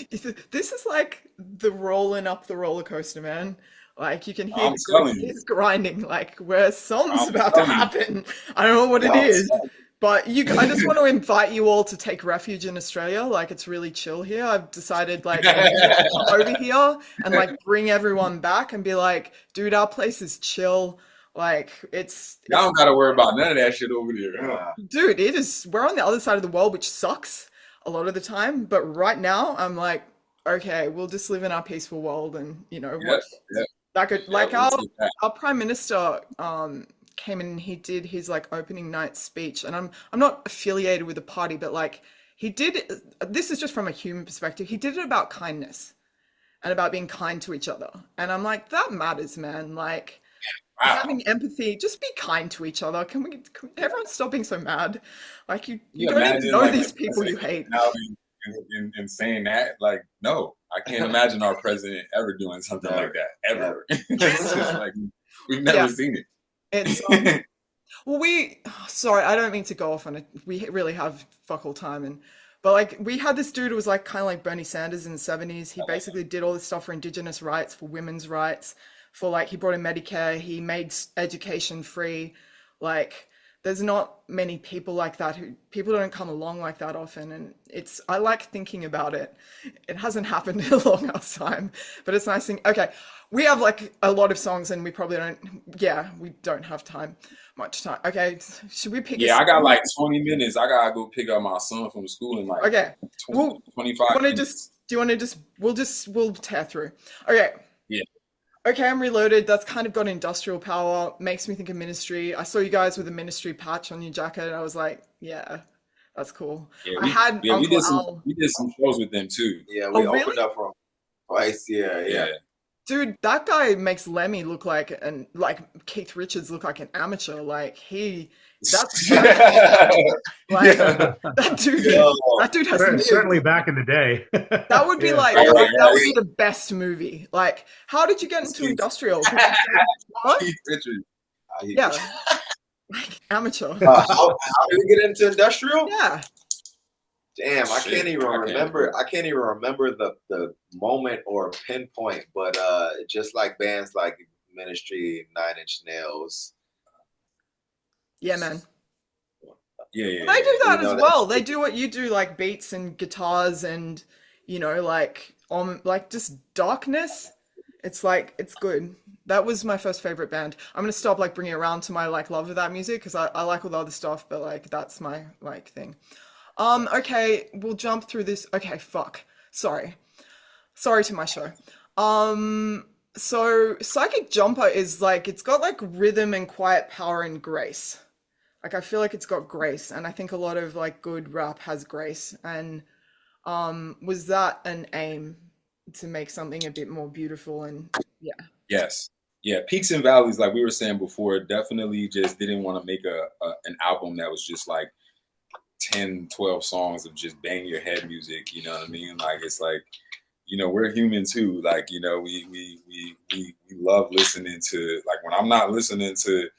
This is like the rolling up the roller coaster, man. Like you can hear the gears grinding, like where something's about to happen. I don't know what it is. But I just want to invite you all to take refuge in Australia. Like it's really chill here. I've decided like come over here and like bring everyone back and be like, dude, our place is chill. Like it's y'all don't gotta worry about none of that shit over there. Dude, it is. We're on the other side of the world, which sucks a lot of the time. But right now, I'm like, okay, we'll just live in our peaceful world, and you know what? Our prime minister came in and he did his like opening night speech, and I'm not affiliated with the party, but like he did, this is just from a human perspective, he did it about kindness and about being kind to each other, and I'm like, that matters, man. Like having empathy, just be kind to each other. Can everyone stop being so mad? Like you don't even know these people you hate. In saying that, like, no, I can't imagine our president ever doing something like that, ever. It's just like, we've never seen it. It's well, sorry, I don't mean to go off on it. We really have fuck all time, but like we had this dude who was like kind of like Bernie Sanders in the 70s. He basically did all this stuff for Indigenous rights, for women's rights, for like he brought in Medicare, he made education free. Like there's not many people like that people don't come along like that often, and I like thinking about it. It hasn't happened in a long ass time, but it's nice thing. Okay, we have like a lot of songs and we probably don't have much time. Okay, should we pick I got like 20 minutes. I gotta go pick up my son from school in like 25 minutes. We'll tear through. Okay. Yeah. Okay, I'm Reloaded. That's kind of got industrial power. Makes me think of Ministry. I saw you guys with a Ministry patch on your jacket, and I was like, yeah, that's cool. Yeah, we did some shows with them too. Yeah, we opened up for them twice. Yeah. Dude, that guy makes Lemmy look like Keith Richards look like an amateur. Like that dude has certainly back in the day. That would be that would be the best movie. Like, how did you get into industrial? What? Keith Richards. Yeah, like amateur. How did we get into industrial? Yeah, Damn, I can't even remember. I I can't even remember the moment or pinpoint, but just like bands like Ministry, 9 Inch Nails. Yeah, man. Yeah. They do that as well. That's They do what you do, like beats and guitars and like just darkness. It's like it's good. That was my first favorite band. I'm gonna stop like bringing it around to my like love of that music because I like all the other stuff, but like that's my like thing. Okay, we'll jump through this. Okay, fuck. Sorry to my show. So Psychic Jumper is like it's got like rhythm and quiet power and grace. Like I feel like it's got grace, and I think a lot of like good rap has grace. And was that an aim to make something a bit more beautiful? And yeah. Yes. Yeah, peaks and valleys, like we were saying before, definitely just didn't want to make an album that was just like 10, 12 songs of just bang your head music, you know what I mean? Like it's like, we're human too. Like, we love listening to, like when I'm not listening to,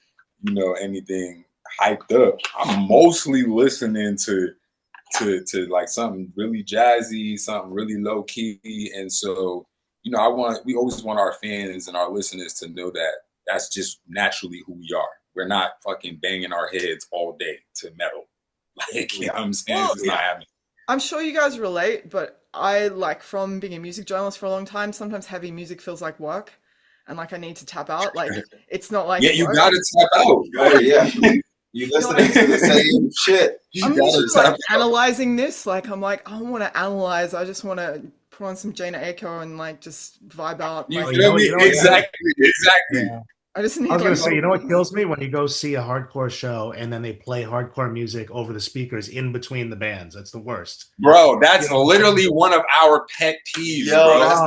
anything hyped up, I'm mostly listening to like something really jazzy, something really low key. And so, we always want our fans and our listeners to know that that's just naturally who we are. We're not fucking banging our heads all day to metal. Like, you know what I'm saying? Well, it's not happening. I'm sure you guys relate, but I like from being a music journalist for a long time, sometimes heavy music feels like work and like I need to tap out. Like it's not like Yeah, you work. gotta tap out. Oh yeah. You listening to the same shit. I'm usually like analyzing this. Like I'm like, I don't want to analyze. I just want to put on some Jaina Echo and like just vibe out. You Like, feel me? Exactly. Yeah. I just need. I was like, gonna say, you know what kills me when you go see a hardcore show and then they play hardcore music over the speakers in between the bands. That's the worst, bro. That's literally one of our pet peeves, Yo, bro. That's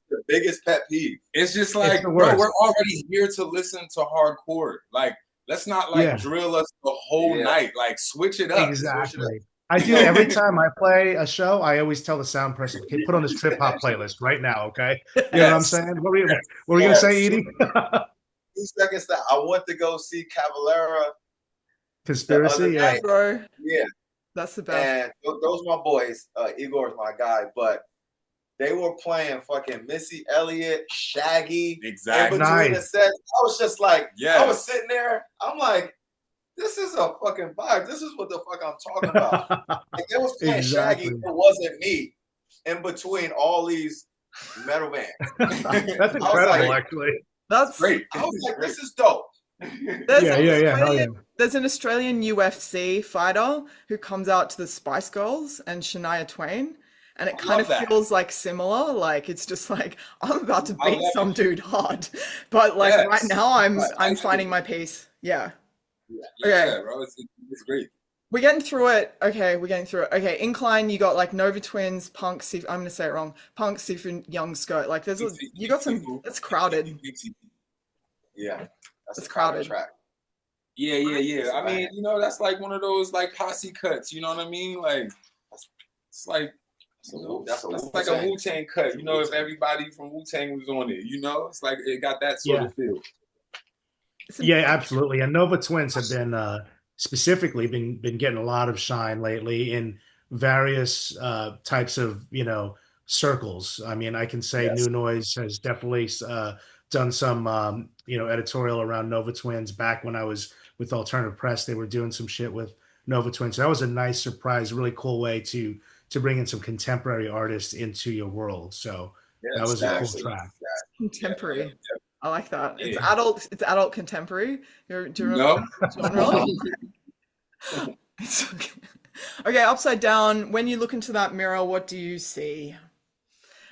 the biggest pet peeve. It's just like, bro, we're already here to listen to hardcore. Like, let's not like drill us the whole night. Like, switch it up. Exactly. Switch it up. I do every time I play a show. I always tell the sound person, "Okay, put on this trip hop playlist right now." Okay, you know what I'm saying? What were you gonna say, Edie? 2 seconds that I went to go see Cavalera. Conspiracy, yeah, bro. Yeah, that's the best. And those are my boys. Igor's my guy, but they were playing fucking Missy Elliott, Shaggy, exactly. In between the sets. I was just like, I was sitting there. I'm like, this is a fucking vibe. This is what the fuck I'm talking about. Like they was playing Shaggy. It wasn't me. In between all these metal bands. That's incredible, actually. That's great. I was like, this is dope. There's an Australian UFC fighter who comes out to the Spice Girls and Shania Twain, and it kind of feels like similar. Like it's just like I'm about to beat some dude hard, but like right now I'm finding my peace. Yeah. Okay, bro, it's great. We're getting through it. Okay, we're getting through it. Okay, Incline, you got like Nova Twins, Punk, I'm gonna say it wrong. Punk, Sifu, Young Skirt. Like you got some. It's crowded. Yeah, that's crowded. Track. Yeah. I mean, that's like one of those like posse cuts. You know what I mean? Like it's like that's like a WuTang cut. If everybody from WuTang was on it, it's like it got that sort of feel. Yeah, absolutely. And Nova Twins have been specifically been getting a lot of shine lately in various types of circles. I mean, I can say New Noise has definitely done some editorial around Nova Twins. Back when I was with Alternative Press, they were doing some shit with Nova Twins. So that was a nice surprise, really cool way to bring in some contemporary artists into your world. So that was a cool track. Contemporary. Yeah. I like that. Yeah. It's adult contemporary. Do you remember that genre? Okay, upside down. When you look into that mirror, what do you see?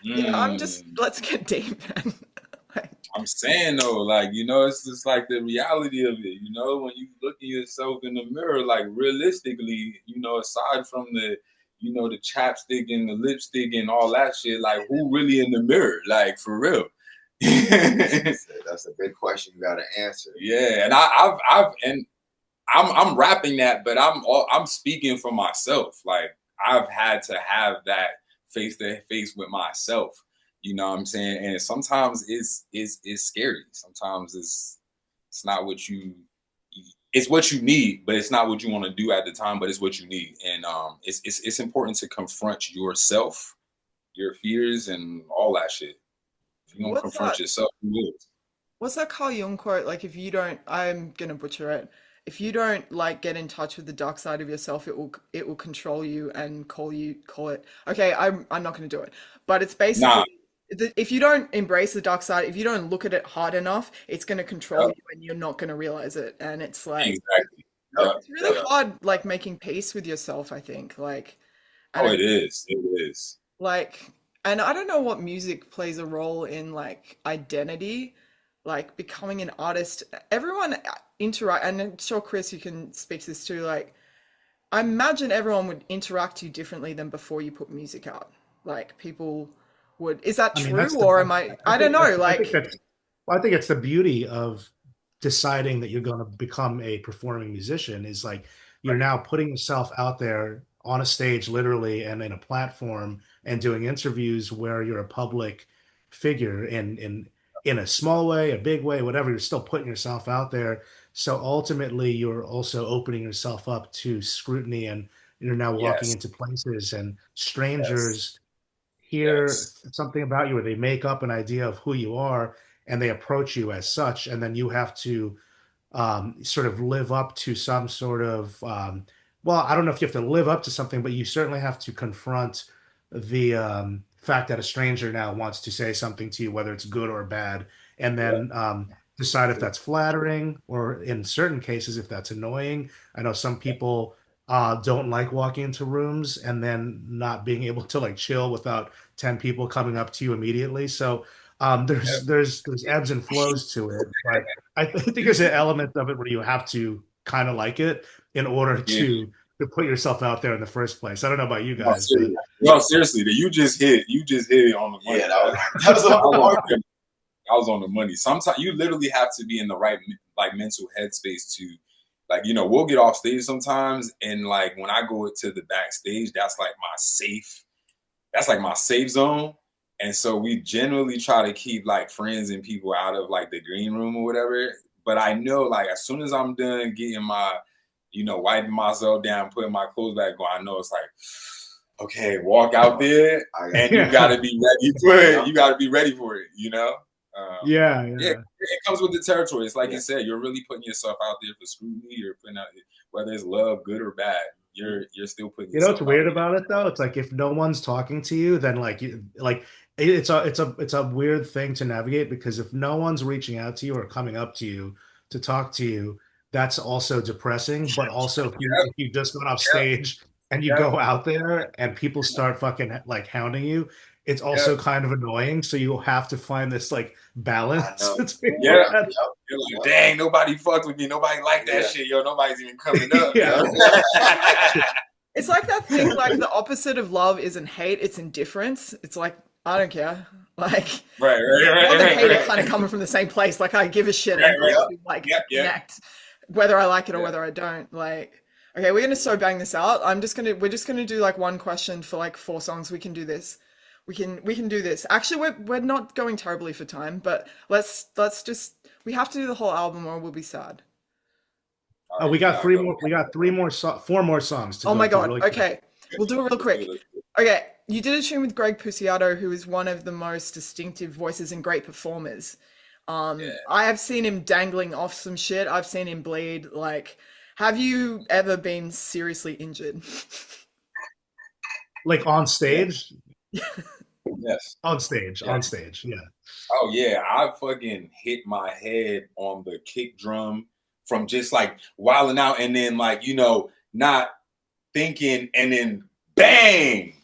Yeah, let's get deep, man. I'm saying though, like, it's just like the reality of it, when you look at yourself in the mirror, like realistically, aside from the, the chapstick and the lipstick and all that shit, like who really in the mirror? Like for real. That's a big question you got to answer. Yeah, and I'm rapping that, but I'm speaking for myself. Like I've had to have that face to face with myself. You know what I'm saying? And sometimes it's scary. Sometimes it's not what you it's what you need, but it's not what you want to do at the time, but it's what you need. And it's important to confront yourself, your fears, and all that shit. If you don't What's confront that? yourself, you will. What's that Carl Jung quote? Like, if you don't, I'm gonna butcher it. If you don't like get in touch with the dark side of yourself, it will control you and call it. Okay, I'm not gonna do it, but it's Nah, basically if you don't embrace the dark side, if you don't look at it hard enough, it's gonna control yep, you and you're not gonna realize it. And it's like exactly. Yep, it's really yep. hard, like making peace with yourself, I think. Like, and Oh, it is. It is. like, and I don't know what music plays a role in like identity, like becoming an artist. Everyone interact, and I'm sure Chris, you can speak to this too. Like, I imagine everyone would interact you differently than before you put music out. Like, people would. Is that I mean, true, that's or am I? I don't know. I think Like, that's well, I think it's the beauty of deciding that you're going to become a performing musician is like you're now putting yourself out there on a stage, literally, and in a platform, and doing interviews where you're a public figure in a small way, a big way, whatever. You're still putting yourself out there. So ultimately, you're also opening yourself up to scrutiny, and you're now walking Yes. into places and Yes. strangers hear Yes. something about you or they make up an idea of who you are and they approach you as such, and then you have to sort of live up to some sort of well, I don't know if you have to live up to something, but you certainly have to confront the fact that a stranger now wants to say something to you, whether it's good or bad, and Yep. then decide if that's flattering or in certain cases if that's annoying. I know some people don't like walking into rooms and then not being able to like chill without 10 people coming up to you immediately. So Yep. there's ebbs and flows to it, but I think there's an element of it where you have to kind of like it in order Yeah. to put yourself out there in the first place. I don't know about you No, guys, seriously. but No, seriously. You just hit it on the money. Yeah, Man. that was I on was point. on, I was on the money. Sometimes you literally have to be in the right like mental headspace to like, we'll get off stage sometimes, and like when I go to the backstage, that's like my safe zone. And so we generally try to keep like friends and people out of like the green room or whatever. But I know like as soon as I'm done getting my, wiping myself down, putting my clothes back on, I know it's like, okay, walk out there and you yeah, gotta be ready for it. You gotta be ready for it. yeah, Yeah, yeah. it comes with the territory. It's like Yeah. you said, you're really putting yourself out there for scrutiny. You're putting out whether it's love, good or bad. You're still putting You know what's yourself out weird about it though? It's like if no one's talking to you, then it's a weird thing to navigate because if no one's reaching out to you or coming up to you to talk to you, that's also depressing. But also there. if you just go off Yep, stage and you yep, go out there and people start fucking like hounding you, it's yep, also kind of annoying. So you have to find this like I balance know. between yep. that. Yep. You're like, Yep. dang, nobody fucked with me. Nobody liked that Yeah. shit. Yo, nobody's even coming up. Yeah. it's like that thing. Like, the opposite of love isn't hate; it's indifference. It's like, I don't care. Like, Right, love and hate are right. kind of coming from the same place. Like, I give a shit Right, and right. want to like Yep, yep. connect, whether I like it or Yeah. whether I don't. Like, okay, we're gonna so bang this out. We're just gonna do like one question for like 4 songs. We can do this. We can do this. Actually, we're not going terribly for time, but let's just we have to do the whole album or we'll be sad. All Oh, right, we got y'all go. we got three more 4 more songs to Oh go my through God. really quick. Okay, we'll do it real quick. Okay, you did a tune with Greg Puciato, who is one of the most distinctive voices and great performers. Yeah. I have seen him dangling off some shit. I've seen him bleed. Like, have you ever been seriously injured? Like on stage? Yes. On stage, Yeah. on stage, yeah. Oh yeah, I fucking hit my head on the kick drum from just like wilding out and then like, not thinking and then bang.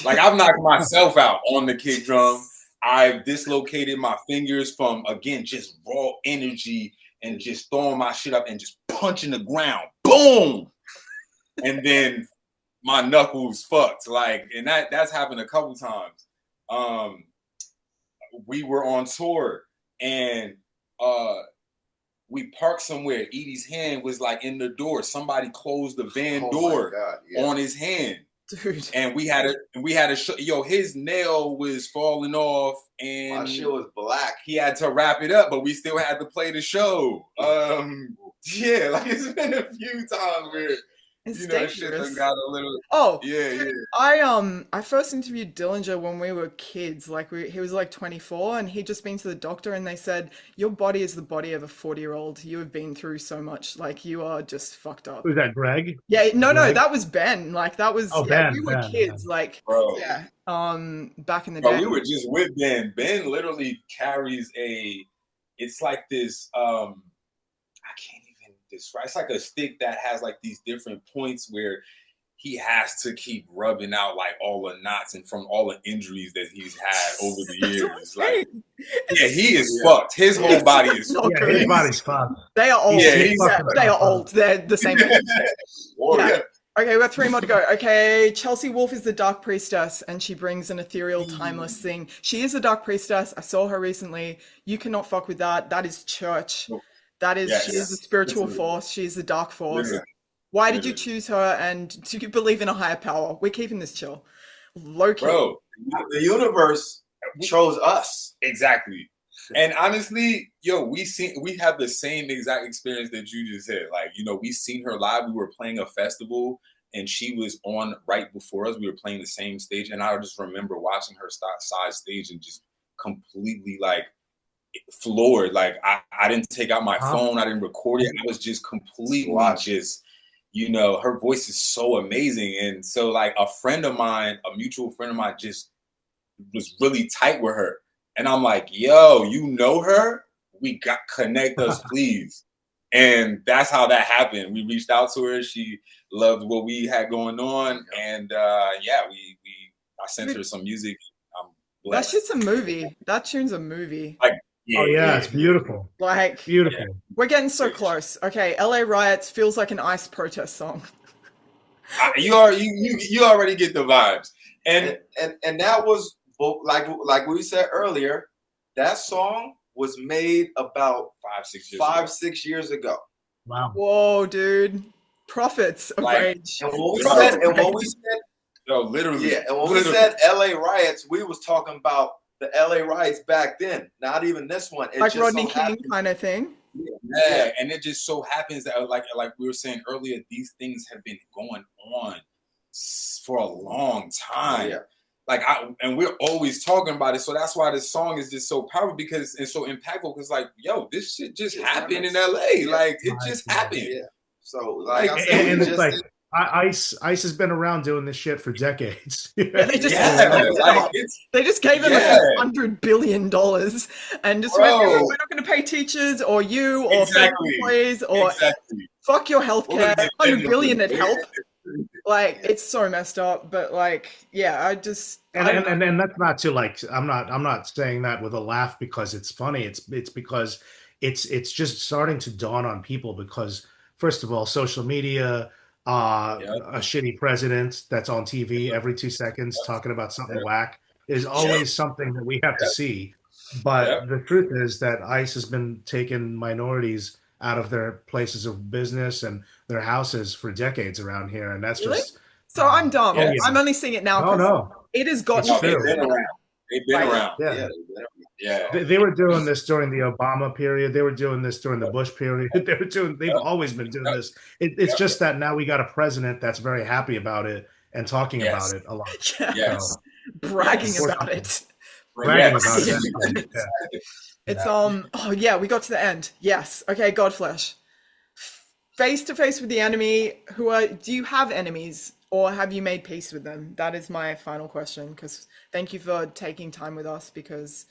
Like I've knocked myself out on the kick drum. I've dislocated my fingers from again just raw energy and just throwing my shit up and just punching the ground. Boom. And then my knuckles fucked. Like, and that's happened a couple times. We were on tour and we parked somewhere. Edie's hand was like in the door. Somebody closed the van door God, yeah. on his hand. Dude. And we had a show. Yo, his nail was falling off, and my shit was black. He had to wrap it up, but we still had to play the show. Yeah, like it's been a few times where It's shit dangerous. done got a little. Oh, Yeah, dude, yeah. I first interviewed Dillinger when we were kids. Like he was like 24, and he'd just been to the doctor, and they said, "Your body is the body of a 40-year-old. You have been through so much. Like you are just fucked up." Who's that, Greg? Yeah, no, Greg? that was Ben. Like that was Ben, we were kids. Like Bro. yeah, back in the Bro, day. we were just with Ben. Ben literally carries it's like this. I can't even describe. It's like a stick that has like these different points where he has to keep rubbing out like all the knots and from all the injuries that he's had over the years. Like, yeah, he is fucked. His whole body is fucked. Yeah, his body's fucked. They are old. Yeah, they are old. They're the same age. Yeah. Okay, we have 3 more to go. Okay, Chelsea Wolfe is the Dark Priestess, and she brings an ethereal, timeless thing. She is a Dark Priestess. I saw her recently. You cannot fuck with that. That is church. That is, she is the spiritual force. She is the dark force. Why did you choose her, and do you believe in a higher power? We're keeping this chill. Low key. Bro, the universe chose us. Exactly. And honestly, yo, we have the same exact experience that you just said. Like, we seen her live. We were playing a festival, and she was on right before us. We were playing the same stage, and I just remember watching her side stage and just completely like floored. Like I didn't take out my phone. I didn't record it. I was just completely just. Her voice is so amazing. And so like a mutual friend of mine just was really tight with her. And I'm like, yo, you know her? Connect us, please. And that's how that happened. We reached out to her. She loved what we had going on. And I sent her some music. I'm blessed. That shit's a movie. That tune's a movie. Like, it's beautiful. Like beautiful. Yeah. We're getting so close. Okay, LA Riots feels like an ICE protest song. You already get the vibes. And that was like we said earlier, that song was made about 5-6 years ago. Wow. Whoa, dude. Prophets of rage. And what we said, no, literally. Yeah, and when we said LA Riots, we was talking about the LA Riots back then. Not even this one. It like just Rodney King kind of thing. Yeah, and it just so happens that like we were saying earlier, these things have been going on for a long time. Yeah. Like we're always talking about it, so that's why this song is just so powerful because it's so impactful. Because like, yo, this shit just happened in LA. Like it just happened. Yeah. So like I said, and it's like ICE has been around doing this shit for decades. They just gave them $100 billion and just went, we're not going to pay teachers or you or employees or fuck your healthcare. $100 billion would help. Like it's so messed up, but like, yeah, I just and that's not to like. I'm not saying that with a laugh because it's funny. It's because it's just starting to dawn on people because first of all, social media. A shitty president that's on TV every 2 seconds talking about something whack is always something that we have to see. But the truth is that ICE has been taking minorities out of their places of business and their houses for decades around here, and that's just. So I'm dumb. I'm only seeing it now. No, it has gotten. They've been around. They've been around. Yeah. They were doing this during the Obama period. They were doing this during the Bush period. They've always been doing this. It's just that now we got a president that's very happy about it and talking about it a lot. So, bragging about it. Bragging about it. It's we got to the end. Yes. Okay, Godflesh. Face to face with the enemy. Do you have enemies? Or have you made peace with them? That is my final question. Because thank you for taking time with us. Because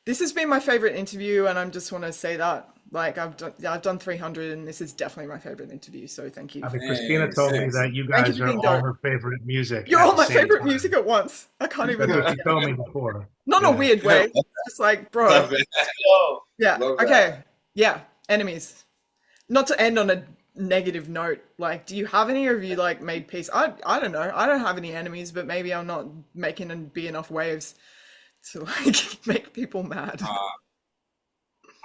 this has been my favorite interview, and I just want to say that. Like I've done 300, and this is definitely my favorite interview. So thank you. I think Christina told me that you guys are all her favorite music. You're all my favorite music at once. I can't even. That's what you told me before. Not in a weird way. It's just like, bro. Yeah. Okay. Yeah. Enemies. Not to end on a negative note, like, do you have any, or have you like made peace? I don't know. I don't have any enemies, but maybe I'm not making enough waves to like make people mad. I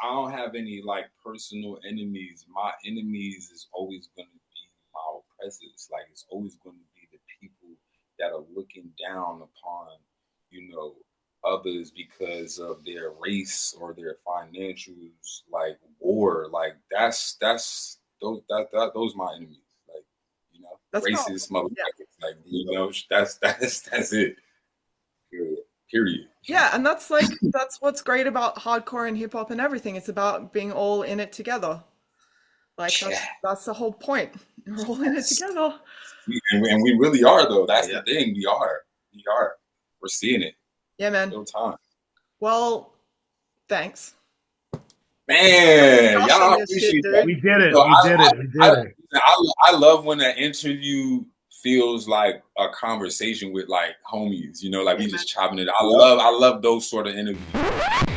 don't have any like personal enemies. My enemies is always going to be my oppressors. Like it's always going to be the people that are looking down upon, you know, others because of their race or their financials, like war, like that's those my enemies, like, you know, That's powerful. racist motherfuckers, like, you know, that's it. Period. Yeah, and that's what's great about hardcore and hip hop and everything. It's about being all in it together. Like Yeah. that's the whole point. We're all in it together. And we really are, though. That's Yeah. the thing. We are. We're seeing it Yeah, man. real time. Well, thanks. Man, Gosh, y'all on this shit, appreciate dude. that. We did it. So We did it. I love when an interview feels like a conversation with like homies, you know, like we just chopping it. I love those sort of interviews.